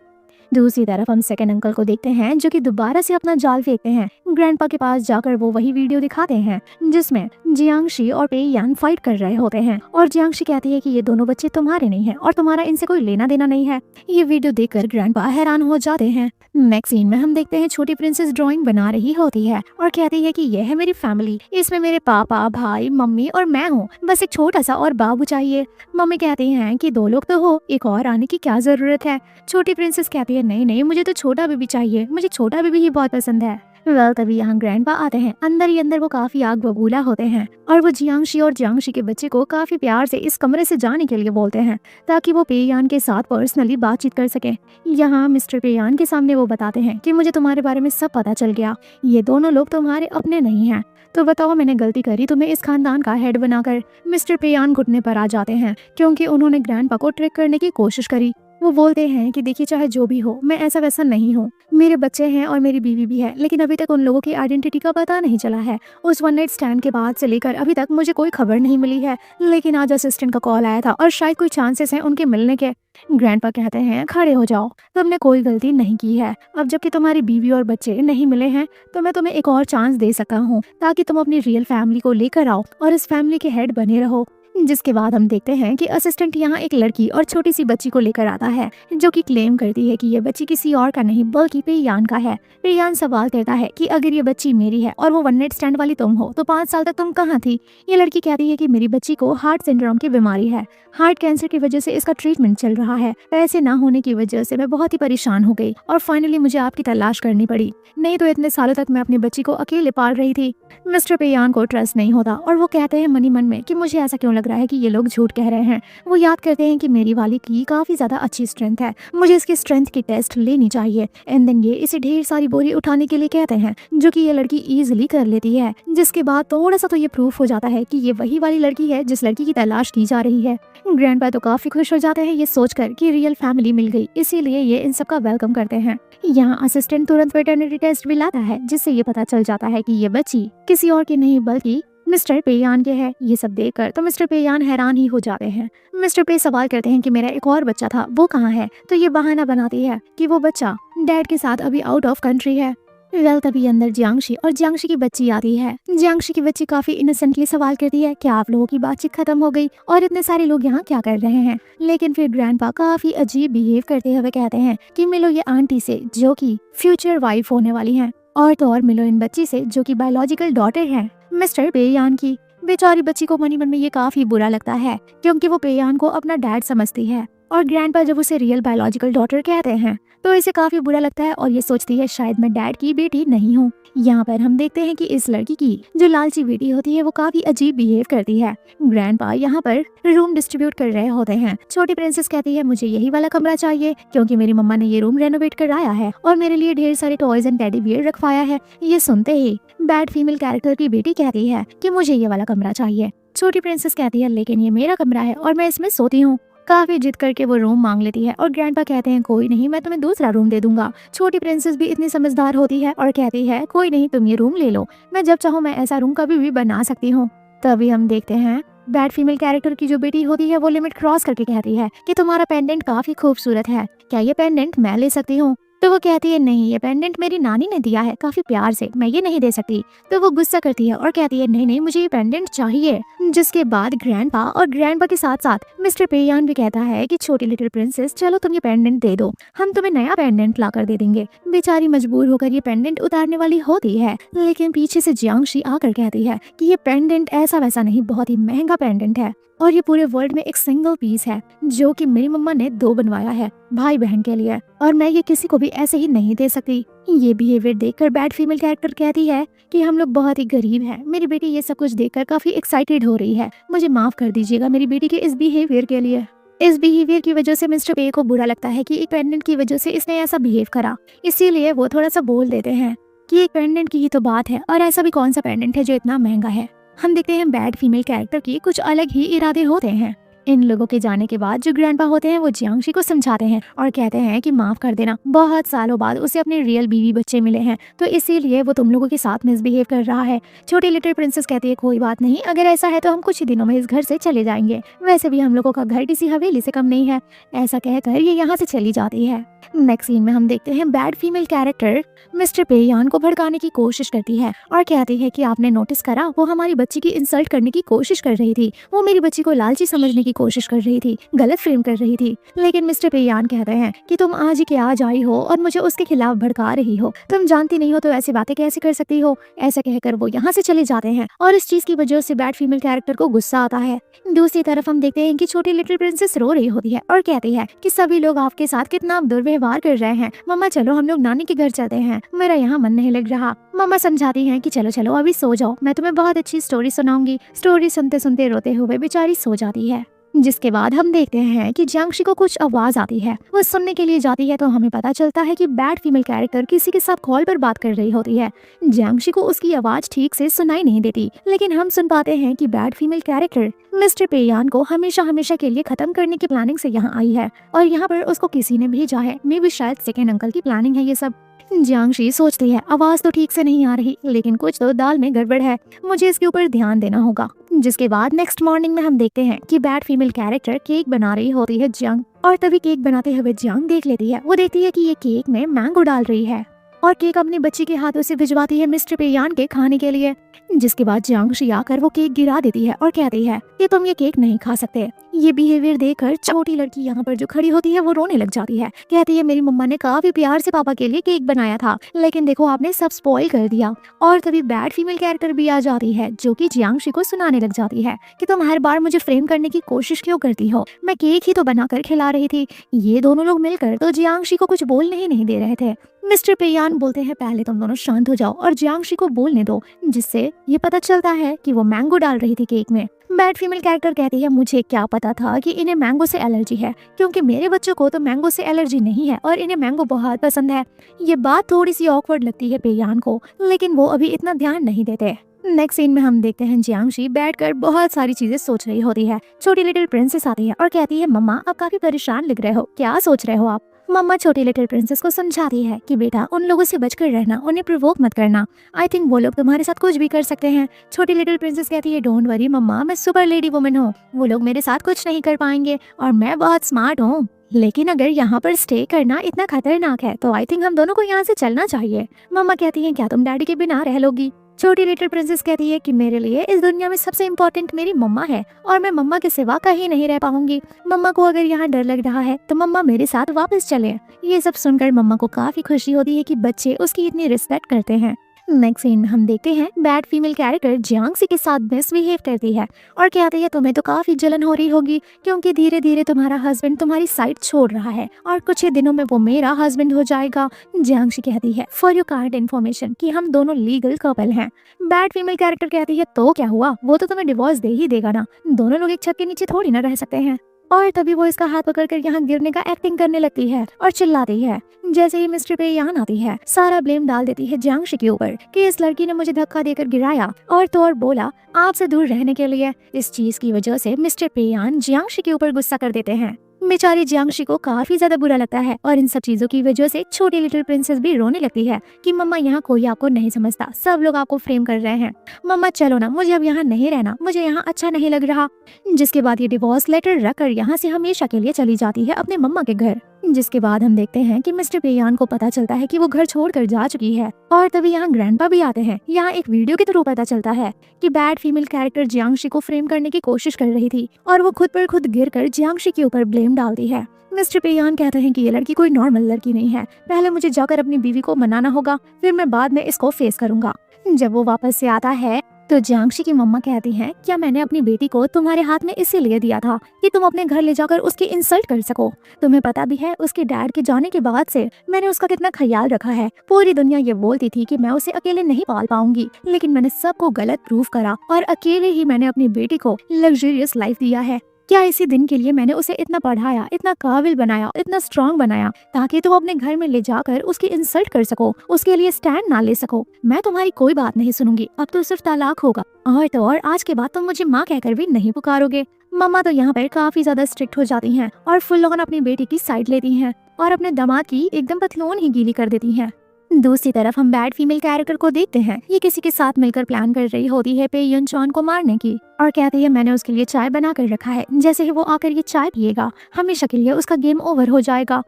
दूसरी तरफ हम सेकंड अंकल को देखते हैं जो कि दोबारा से अपना जाल फेंकते हैं। ग्रैंडपा के पास जाकर वो वही वीडियो दिखाते हैं जिसमें जियांगशी और पेयान फाइट कर रहे होते हैं और जियांगशी कहती है कि ये दोनों बच्चे तुम्हारे नहीं हैं और तुम्हारा इनसे कोई लेना देना नहीं है। ये वीडियो देखकर ग्रैंडपा हैरान हो जाते हैं। नेक्स्ट सीन में हम देखते हैं छोटी प्रिंसेस ड्राइंग बना रही होती है और कहती है कि यह है मेरी फैमिली, इसमें मेरे पापा, भाई, मम्मी और मैं हूँ, बस एक छोटा सा और बाबू चाहिए। मम्मी कहती हैं कि 2 लोग तो हो, एक और आने की क्या जरूरत है। छोटी प्रिंसेस कहती है, नहीं नहीं, मुझे तो छोटा बेबी चाहिए, मुझे छोटा बेबी ही बहुत पसंद है। तभी यहाँ ग्रैंडपा आते हैं। अंदर ही अंदर वो काफी आग बबूला होते हैं और वो जियांगशी और जियांगशी के बच्चे को काफी प्यार से इस कमरे से जाने के लिए बोलते हैं ताकि वो पेयान के साथ पर्सनली बातचीत कर सके। यहाँ मिस्टर पेयान के सामने वो बताते हैं कि मुझे तुम्हारे बारे में सब पता चल गया, ये दोनों लोग तुम्हारे अपने नहीं हैं, तो बताओ मैंने गलती करी तुम्हें इस खानदान का हेड बनाकर। मिस्टर पेयान घुटने पर आ जाते हैं क्योंकि उन्होंने ग्रैंडपा को ट्रिक करने की कोशिश करी। वो बोलते हैं कि देखिए, चाहे जो भी हो, मैं ऐसा वैसा नहीं हूँ, मेरे बच्चे हैं और मेरी बीवी भी है, लेकिन अभी तक उन लोगों की आइडेंटिटी का पता नहीं चला है। उस वन नाइट स्टैंड के बाद से लेकर अभी तक मुझे कोई खबर नहीं मिली है, लेकिन आज असिस्टेंट का कॉल आया था और शायद कोई चांसेस हैं उनके मिलने के। ग्रैंडपा कहते हैं, खड़े हो जाओ, तुमने कोई गलती नहीं की है। अब जबकि तुम्हारी बीवी और बच्चे नहीं मिले हैं तो मैं तुम्हें एक और चांस दे सका हूँ ताकि तुम अपनी रियल फैमिली को लेकर आओ और इस फैमिली के हेड बने रहो। जिसके बाद हम देखते हैं कि असिस्टेंट यहाँ एक लड़की और छोटी सी बच्ची को लेकर आता है जो कि क्लेम करती है कि ये बच्ची किसी और का नहीं बल्कि पेयान का है। पेयान सवाल करता है कि अगर ये बच्ची मेरी है और वो वन नाइट स्टैंड वाली तुम हो तो 5 साल तक तुम कहाँ थी। ये लड़की कहती है कि मेरी बच्ची को हार्ट सिंड्रोम की बीमारी है, हार्ट कैंसर की वजह से इसका ट्रीटमेंट चल रहा है, पैसे ना होने की वजह से मैं बहुत ही परेशान हो गई और फाइनली मुझे आपकी तलाश करनी पड़ी, नहीं तो इतने सालों तक मैं अपनी बच्ची को अकेले पाल रही थी। मिस्टर पेयान को ट्रस्ट नहीं होता और वो कहते हैं मनी मन में कि मुझे ऐसा क्यों लग रहा है कि ये लोग झूठ कह रहे हैं। वो याद करते हैं कि मेरी वाली की काफी ज्यादा अच्छी स्ट्रेंथ है, मुझे इसकी स्ट्रेंथ की टेस्ट लेनी चाहिए। एंड देन ये इसे ढेर सारी बोरी उठाने के लिए कहते हैं जो कि ये लड़की इजीली कर लेती है। जिसके बाद थोड़ा सा तो ये प्रूफ हो जाता है कि ये वही वाली लड़की है जिस लड़की की तलाश की जा रही है। ग्रैंडपा तो काफी खुश हो जाते हैं ये सोचकर कि रियल फैमिली मिल गई, इसीलिए ये इन सब का वेलकम करते हैं। यहाँ असिस्टेंट तुरंत पैटर्निटी टेस्ट भी लाता है जिससे ये पता चल जाता है कि ये बच्ची किसी और की नहीं बल्कि मिस्टर पेयान के है। ये सब देखकर तो मिस्टर पेयान हैरान ही हो जाते हैं। मिस्टर पे सवाल करते हैं कि मेरा एक और बच्चा था, वो कहाँ है। तो ये बहाना बनाती है कि वो बच्चा डैड के साथ अभी आउट ऑफ कंट्री है। तभी अंदर जियांगशी और जियांगशी की बच्ची आती है। जियांगशी की बच्ची काफी इनोसेंटली सवाल करती है, क्या आप लोगों की बातचीत खत्म हो गई और इतने सारे लोग यहाँ क्या कर रहे हैं। लेकिन फिर ग्रैंडपा काफी अजीब बिहेव करते हुए कहते हैं कि मिलो ये आंटी से जो कि फ्यूचर वाइफ होने वाली हैं, और तो और मिलो इन बच्ची से जो कि बायोलॉजिकल डॉटर है मिस्टर पेयान की। बेचारी बच्ची को मनी मन में ये काफी बुरा लगता है क्योंकि वो पेयान को अपना डैड समझती है और ग्रैंडपा जब उसे रियल बायोलॉजिकल डॉटर कहते हैं तो इसे काफी बुरा लगता है और ये सोचती है शायद मैं डैड की बेटी नहीं हूँ। यहाँ पर हम देखते हैं कि इस लड़की की जो लालची बेटी होती है वो काफी अजीब बिहेव करती है। ग्रैंडपा यहाँ पर रूम डिस्ट्रीब्यूट कर रहे होते हैं। छोटी प्रिंसेस कहती है मुझे यही वाला कमरा चाहिए क्योंकि मेरी मम्मा ने ये रूम रेनोवेट कराया है और मेरे लिए ढेर सारे टॉयज एंड टेडी बियर रखवाया है। ये सुनते ही बैड फीमेल कैरेक्टर की बेटी कहती है कि मुझे ये वाला कमरा चाहिए। छोटी प्रिंसेस कहती है लेकिन ये मेरा कमरा है और मैं इसमें सोती हूँ। काफी जिद करके वो रूम मांग लेती है और ग्रैंडपा कहते हैं कोई नहीं, मैं तुम्हें दूसरा रूम दे दूंगा। छोटी प्रिंसेस भी इतनी समझदार होती है और कहती है कोई नहीं, तुम ये रूम ले लो, मैं जब चाहूँ मैं ऐसा रूम कभी भी बना सकती हूँ। तभी हम देखते हैं बैड फीमेल कैरेक्टर की जो बेटी होती है वो लिमिट क्रॉस करके कहती है कि तुम्हारा पेंडेंट काफी खूबसूरत है, क्या ये पेंडेंट मैं ले सकती हूँ? तो वो कहती है नहीं, ये पेंडेंट मेरी नानी ने दिया है काफी प्यार से, मैं ये नहीं दे सकती। तो वो गुस्सा करती है और कहती है नहीं नहीं, मुझे ये पेंडेंट चाहिए। जिसके बाद ग्रैंडपा और ग्रैंडपा के साथ साथ मिस्टर पेयान भी कहता है कि छोटी लिटिल प्रिंसेस चलो तुम ये पेंडेंट दे दो, हम तुम्हें नया पेंडेंट ला कर दे देंगे। बेचारी मजबूर होकर ये पेंडेंट उतारने वाली होती है, लेकिन पीछे से जियांगशी आकर कहती है कि ये पेंडेंट ऐसा वैसा नहीं, बहुत ही महंगा पेंडेंट है और ये पूरे वर्ल्ड में एक सिंगल पीस है जो कि मेरी मम्मा ने 2 बनवाया है भाई बहन के लिए, और मैं ये किसी को भी ऐसे ही नहीं दे सकती। ये बिहेवियर देखकर बैड फीमेल कैरेक्टर कहती है कि हम लोग बहुत ही गरीब हैं, मेरी बेटी ये सब कुछ देखकर काफी एक्साइटेड हो रही है, मुझे माफ कर दीजिएगा मेरी बेटी के इस बिहेवियर के लिए। इस बिहेवियर की वजह से मिस्टर पे को बुरा लगता है कि एक पेंडेंट की वजह से इसने ऐसा बिहेव करा, इसीलिए वो थोड़ा सा बोल देते हैं कि एक पेंडेंट की ही तो बात है और ऐसा भी कौन सा पेंडेंट है जो इतना महंगा है। हम देखते हैं बैड फीमेल कैरेक्टर की कुछ अलग ही इरादे होते हैं। इन लोगों के जाने के बाद जो ग्रैंडपा होते हैं वो जियांगशी को समझाते हैं और कहते हैं कि माफ कर देना, बहुत सालों बाद उसे अपने रियल बीवी बच्चे मिले हैं तो इसीलिए वो तुम लोगों के साथ मिसबिहेव कर रहा है। छोटी लिटिल प्रिंसेस कहती है कोई बात नहीं, अगर ऐसा है तो हम कुछ ही दिनों में इस घर से चले जाएंगे, वैसे भी हम लोगों का घर किसी हवेली से कम नहीं है। ऐसा कहकर ये यहाँ से चली जाती है। नेक्स्ट सीन में हम देखते हैं बैड फीमेल कैरेक्टर मिस्टर पेयान को भड़काने की कोशिश करती है और कहती है कि आपने नोटिस करा, वो हमारी बच्ची की इंसल्ट करने की कोशिश कर रही थी, वो मेरी बच्ची को लालची समझने की कोशिश कर रही थी, गलत फ्रेम कर रही थी। लेकिन मिस्टर पेयान कहते हैं कि तुम आज ही के आज आई हो और मुझे उसके खिलाफ भड़का रही हो, तुम जानती नहीं हो तो ऐसी बातें कैसे कर सकती हो। ऐसा कहकर वो यहाँ से चले जाते हैं और इस चीज की वजह से बैड फीमेल कैरेक्टर को गुस्सा आता है। दूसरी तरफ हम देखते हैं कि छोटी लिटिल प्रिंसेस रो रही होती है और कहती है कि सभी लोग आपके साथ कितना दुर्व्यवहार कर रहे हैं, मम्मा चलो हम लोग नानी के घर चलते हैं, मेरा यहाँ मन नहीं लग रहा। मम्मा समझाती हैं कि चलो चलो अभी सो जाओ, मैं तुम्हें बहुत अच्छी स्टोरी सुनाऊंगी। स्टोरी सुनते सुनते रोते हुए बेचारी सो जाती है। जिसके बाद हम देखते हैं कि जियांगशी को कुछ आवाज आती है, वो सुनने के लिए जाती है तो हमें पता चलता है कि बैड फीमेल कैरेक्टर किसी के साथ कॉल पर बात कर रही होती है। जियांगशी को उसकी आवाज ठीक से सुनाई नहीं देती, लेकिन हम सुन पाते हैं कि बैड फीमेल कैरेक्टर मिस्टर पेयान को हमेशा हमेशा के लिए खत्म करने की प्लानिंग से यहाँ आई है और यहाँ पर उसको किसी ने भेजा है, मे भी शायद सेकेंड अंकल की प्लानिंग है ये सब। जियांगशी सोचती है आवाज तो ठीक से नहीं आ रही, लेकिन कुछ तो दाल में गड़बड़ है, मुझे इसके ऊपर ध्यान देना होगा। जिसके बाद नेक्स्ट मॉर्निंग में हम देखते हैं कि बैड फीमेल कैरेक्टर केक बना रही होती है जियांग, और तभी केक बनाते हुए जियांग देख लेती है, वो देखती है कि ये केक में मैंगो डाल रही है और केक अपनी बच्ची के हाथों से भिजवाती है मिस्टर पेयान के खाने के लिए। जिसके बाद जियांगशी आकर वो केक गिरा देती है और कहती है कि तुम ये केक नहीं खा सकते। ये बिहेवियर देखकर छोटी लड़की यहाँ पर जो खड़ी होती है वो रोने लग जाती है, कहती है मेरी मम्मा ने काफी प्यार से पापा के लिए केक बनाया था, लेकिन देखो आपने सब स्पॉइल कर दिया। और तभी बैड फीमेल कैरेक्टर भी आ जाती है जो कि जियांगशी को सुनाने लग जाती है कि तुम हर बार मुझे फ्रेम करने की कोशिश क्यों करती हो, मैं केक ही तो बनाकर खिला रही थी। ये दोनों लोग मिलकर तो जियांगशी को कुछ बोलने ही नहीं दे रहे थे। मिस्टर पेयान बोलते हैं पहले तुम दोनों शांत हो जाओ और जियांगशी को बोलने दो, जिससे ये पता चलता है कि वो मैंगो डाल रही थी केक में। बैड फीमेल कैरेक्टर कहती है मुझे क्या पता था कि इन्हें मैंगो से एलर्जी है, क्योंकि मेरे बच्चों को तो मैंगो से एलर्जी नहीं है और इन्हें मैंगो बहुत पसंद है। ये बात थोड़ी सी ऑकवर्ड लगती है पेयान को, लेकिन वो अभी इतना ध्यान नहीं देते। नेक्स्ट सीन में हम देखते हैं जियांगशी बैठकर बहुत सारी चीजें सोच रही होती है। छोटी लिटिल प्रिंसेस आती है और कहती है मम्मा आप काफी परेशान लग रहे हो, क्या सोच रहे हो आप। मम्मा छोटी लिटिल प्रिंसेस को समझाती है कि बेटा उन लोगों से बचकर रहना, उन्हें प्रोवोक मत करना, आई थिंक वो लोग तुम्हारे साथ कुछ भी कर सकते हैं। छोटी लिटिल प्रिंसेस कहती है डोंट वरी मम्मा, मैं सुपर लेडी वुमन हूँ, वो लोग मेरे साथ कुछ नहीं कर पाएंगे और मैं बहुत स्मार्ट हूँ। लेकिन अगर यहाँ पर स्टे करना इतना खतरनाक है तो आई थिंक हम दोनों को यहाँ से चलना चाहिए। मम्मा कहती है क्या तुम डैडी के बिना रह लोगी। छोटी लिटिल प्रिंसेस कहती है कि मेरे लिए इस दुनिया में सबसे इम्पोर्टेंट मेरी मम्मा है और मैं मम्मा के सिवा कहीं नहीं रह पाऊंगी। मम्मा को अगर यहाँ डर लग रहा है तो मम्मा मेरे साथ वापस चले। ये सब सुनकर मम्मा को काफी खुशी होती है कि बच्चे उसकी इतनी रिस्पेक्ट करते हैं। नेक्स्ट सीन में हम देखते हैं बैड फीमेल कैरेक्टर जियांगशी के साथ मिसबिहेव करती है और कहती है तुम्हें तो काफी जलन हो रही होगी क्योंकि धीरे धीरे तुम्हारा हस्बैंड तुम्हारी साइड छोड़ रहा है और कुछ ही दिनों में वो मेरा हस्बैंड हो जाएगा। जियांगशी कहती है फॉर योर काइंड इन्फॉर्मेशन कि हम दोनों लीगल कपल हैं। बैड फीमेल कैरेक्टर कहती है तो क्या हुआ, वो तो तुम्हें डिवोर्स दे ही देगा ना, दोनों लोग एक छत के नीचे थोड़ी ना रह सकते हैं। और तभी वो इसका हाथ पकड़कर यहाँ गिरने का एक्टिंग करने लगती है और चिल्लाती है। जैसे ही मिस्टर पे यहाँ आती है, सारा ब्लेम डाल देती है जियांशी के ऊपर कि इस लड़की ने मुझे धक्का देकर गिराया और तो और बोला आपसे दूर रहने के लिए। इस चीज की वजह से मिस्टर पेयान जियांशी के ऊपर गुस्सा कर देते हैं। बेचारी जियांशी को काफी ज्यादा बुरा लगता है और इन सब चीजों की वजह से छोटी लिटिल प्रिंसेस भी रोने लगती है कि मम्मा यहाँ कोई आपको नहीं समझता, सब लोग आपको फ्रेम कर रहे हैं। मम्मा चलो ना, मुझे अब यहाँ नहीं रहना, मुझे यहाँ अच्छा नहीं लग रहा। जिसके बाद ये डिवोर्स लेटर रखकर यहाँ से हमेशा के लिए चली जाती है अपने मम्मा के घर। जिसके बाद हम देखते हैं कि मिस्टर पेयान को पता चलता है कि वो घर छोड़कर जा चुकी है और तभी यहाँ ग्रैंडपा भी आते हैं। यहाँ एक वीडियो के थ्रू पता चलता है कि बैड फीमेल कैरेक्टर जियांशी को फ्रेम करने की कोशिश कर रही थी और वो खुद पर खुद गिरकर जियांशी के ऊपर ब्लेम डालती है। मिस्टर पेयान कहते हैं कि ये लड़की कोई नॉर्मल लड़की नहीं है, पहले मुझे जाकर अपनी बीवी को मनाना होगा, फिर मैं बाद में इसको फेस करूंगा। जब वो वापस से आता है तो जियांशी की मम्मा कहती हैं, क्या मैंने अपनी बेटी को तुम्हारे हाथ में इसीलिए दिया था कि तुम अपने घर ले जाकर उसकी इंसल्ट कर सको? तुम्हें पता भी है उसके डैड के जाने के बाद से मैंने उसका कितना ख्याल रखा है। पूरी दुनिया ये बोलती थी कि मैं उसे अकेले नहीं पाल पाऊंगी, लेकिन मैंने सबको गलत प्रूव करा और अकेले ही मैंने अपनी बेटी को लग्जरियस लाइफ दिया है। क्या इसी दिन के लिए मैंने उसे इतना पढ़ाया, इतना काबिल बनाया, इतना स्ट्रॉन्ग बनाया ताकि तुम अपने घर में ले जाकर उसकी इंसल्ट कर सको, उसके लिए स्टैंड ना ले सको? मैं तुम्हारी कोई बात नहीं सुनूंगी, अब तो सिर्फ तलाक होगा और तो और आज के बाद तुम मुझे माँ कहकर भी नहीं पुकारोगे। मम्मा तो यहाँ पर काफी ज्यादा स्ट्रिक्ट हो जाती हैं और फुल ऑन अपनी बेटी की साइड लेती हैं और अपने दामाद की एकदम पतलून ही गीली कर देती हैं। दूसरी तरफ हम बैड फीमेल कैरेक्टर को देखते हैं। ये किसी के साथ मिलकर प्लान कर रही होती है पे युन चॉन को मारने की और कहती है मैंने उसके लिए चाय बना कर रखा है, जैसे ही वो आकर ये चाय पिएगा हमेशा के लिए उसका गेम ओवर हो जाएगा।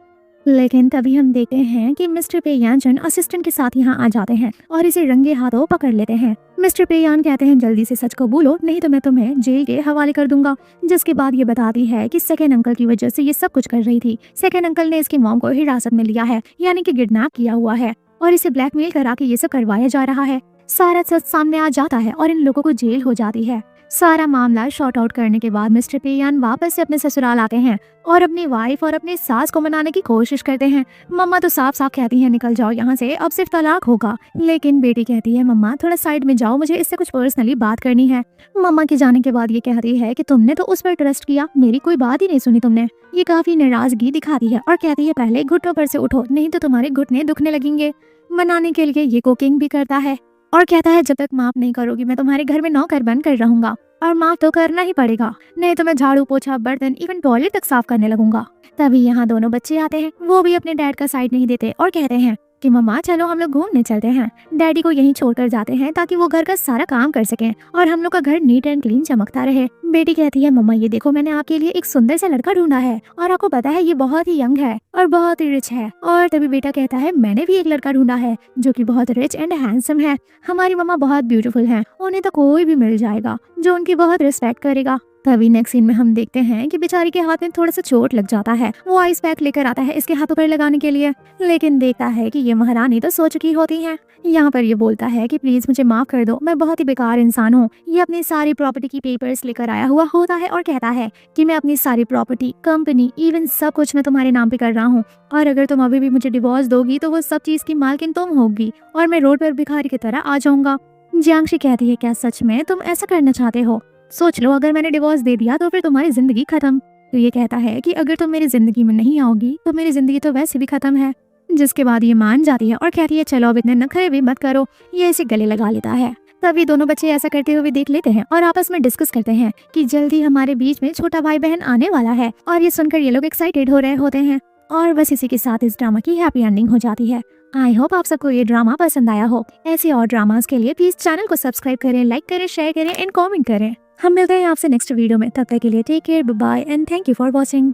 लेकिन तभी हम देखते हैं कि मिस्टर पेयान असिस्टेंट के साथ यहाँ आ जाते हैं और इसे रंगे हाथों पकड़ लेते हैं। मिस्टर पेयान कहते हैं जल्दी से सच को बोलो, नहीं तो मैं तुम्हें जेल के हवाले कर दूंगा। जिसके बाद ये बताती है कि सेकेंड अंकल की वजह से ये सब कुछ कर रही थी। सेकेंड अंकल ने इसकी मॉम को हिरासत में लिया है, यानी कि किडनैप किया हुआ है और इसे ब्लैकमेल करा के ये सब करवाया जा रहा है। सारा सच सामने आ जाता है और इन लोगों को जेल हो जाती है। सारा मामला शॉर्ट आउट करने के बाद मिस्टर पेयान वापस से अपने ससुराल आते हैं और अपनी वाइफ और अपने सास को मनाने की कोशिश करते हैं। मम्मा तो साफ साफ कहती हैं निकल जाओ यहाँ से, अब सिर्फ तलाक होगा। लेकिन बेटी कहती है मम्मा थोड़ा साइड में जाओ, मुझे इससे कुछ पर्सनली बात करनी है। मम्मा के जाने के बाद ये कहती है कि तुमने तो उस पर ट्रस्ट किया, मेरी कोई बात ही नहीं सुनी तुमने। ये काफी नाराजगी दिखाती है और कहती है पहले घुटनों पर से उठो, नहीं तो तुम्हारे घुटने दुखने लगेंगे। मनाने के लिए ये कुकिंग भी करता है और कहता है जब तक माफ नहीं करोगी मैं तुम्हारे घर में नौकर बन कर रहूंगा और माफ तो करना ही पड़ेगा, नहीं तो मैं झाड़ू पोछा बर्तन इवन टॉयलेट तक साफ करने लगूंगा। तभी यहाँ दोनों बच्चे आते हैं, वो भी अपने डैड का साइड नहीं देते और कहते हैं कि मम्मा चलो हम लोग घूमने चलते हैं। डैडी को यहीं छोड़कर जाते हैं ताकि वो घर का सारा काम कर सकें और हम लोग का घर नीट एंड क्लीन चमकता रहे। बेटी कहती है मम्मा ये देखो मैंने आपके लिए एक सुंदर सा लड़का ढूंढा है और आपको पता है ये बहुत ही यंग है और बहुत ही रिच है। और तभी बेटा कहता है मैंने भी एक लड़का ढूंढा है जो कि बहुत रिच एंड हैंडसम है। हमारी मम्मा बहुत ब्यूटीफुल है, उन्हें तो कोई भी मिल जाएगा जो उनकी बहुत रिस्पेक्ट करेगा। तभी नेक्स्ट सीन में हम देखते हैं कि बेचारी के हाथ में थोड़ा सा चोट लग जाता है। वो आइस पैक लेकर आता है इसके हाथों पर लगाने के लिए, लेकिन देखता है कि ये महारानी तो सो चुकी होती है। यहाँ पर ये बोलता है कि प्लीज मुझे माफ कर दो, मैं बहुत ही बेकार इंसान हूँ। ये अपनी सारी प्रॉपर्टी की पेपर्स लेकर आया हुआ होता है और कहता है कि मैं अपनी सारी प्रॉपर्टी, कंपनी, इवन सब कुछ मैं तुम्हारे नाम पे कर रहा हूँ और अगर तुम अभी भी मुझे डिवोर्स दोगी तो वो सब चीज की मालकिन तुम होगी और मैं रोड पर भिखारी की तरह आ जाऊंगा। जियांशी कहती है क्या सच में तुम ऐसा करना चाहते हो? सोच लो अगर मैंने डिवोर्स दे दिया तो फिर तुम्हारी जिंदगी खत्म। तो ये कहता है कि अगर तुम मेरी जिंदगी में नहीं आओगी तो मेरी जिंदगी तो वैसे भी खत्म है। जिसके बाद ये मान जाती है और कहती है चलो अब इतने नखरे भी मत करो। ये इसे गले लगा लेता है। तभी दोनों बच्चे ऐसा करते हुए देख लेते हैं और आपस में डिस्कस करते हैं कि जल्दी हमारे बीच में छोटा भाई बहन आने वाला है और ये सुनकर ये लोग एक्साइटेड हो रहे होते हैं और बस इसी के साथ इस ड्रामा की हैप्पी एंडिंग हो जाती है। आई होप आप सबको ये ड्रामा पसंद आया हो। ऐसे और ड्रामास के लिए प्लीज चैनल को सब्सक्राइब करें, लाइक करें, शेयर करें एंड कमेंट करें। हम मिलते हैं आपसे नेक्स्ट वीडियो में, तब तक के लिए take care, bye bye and thank you for watching.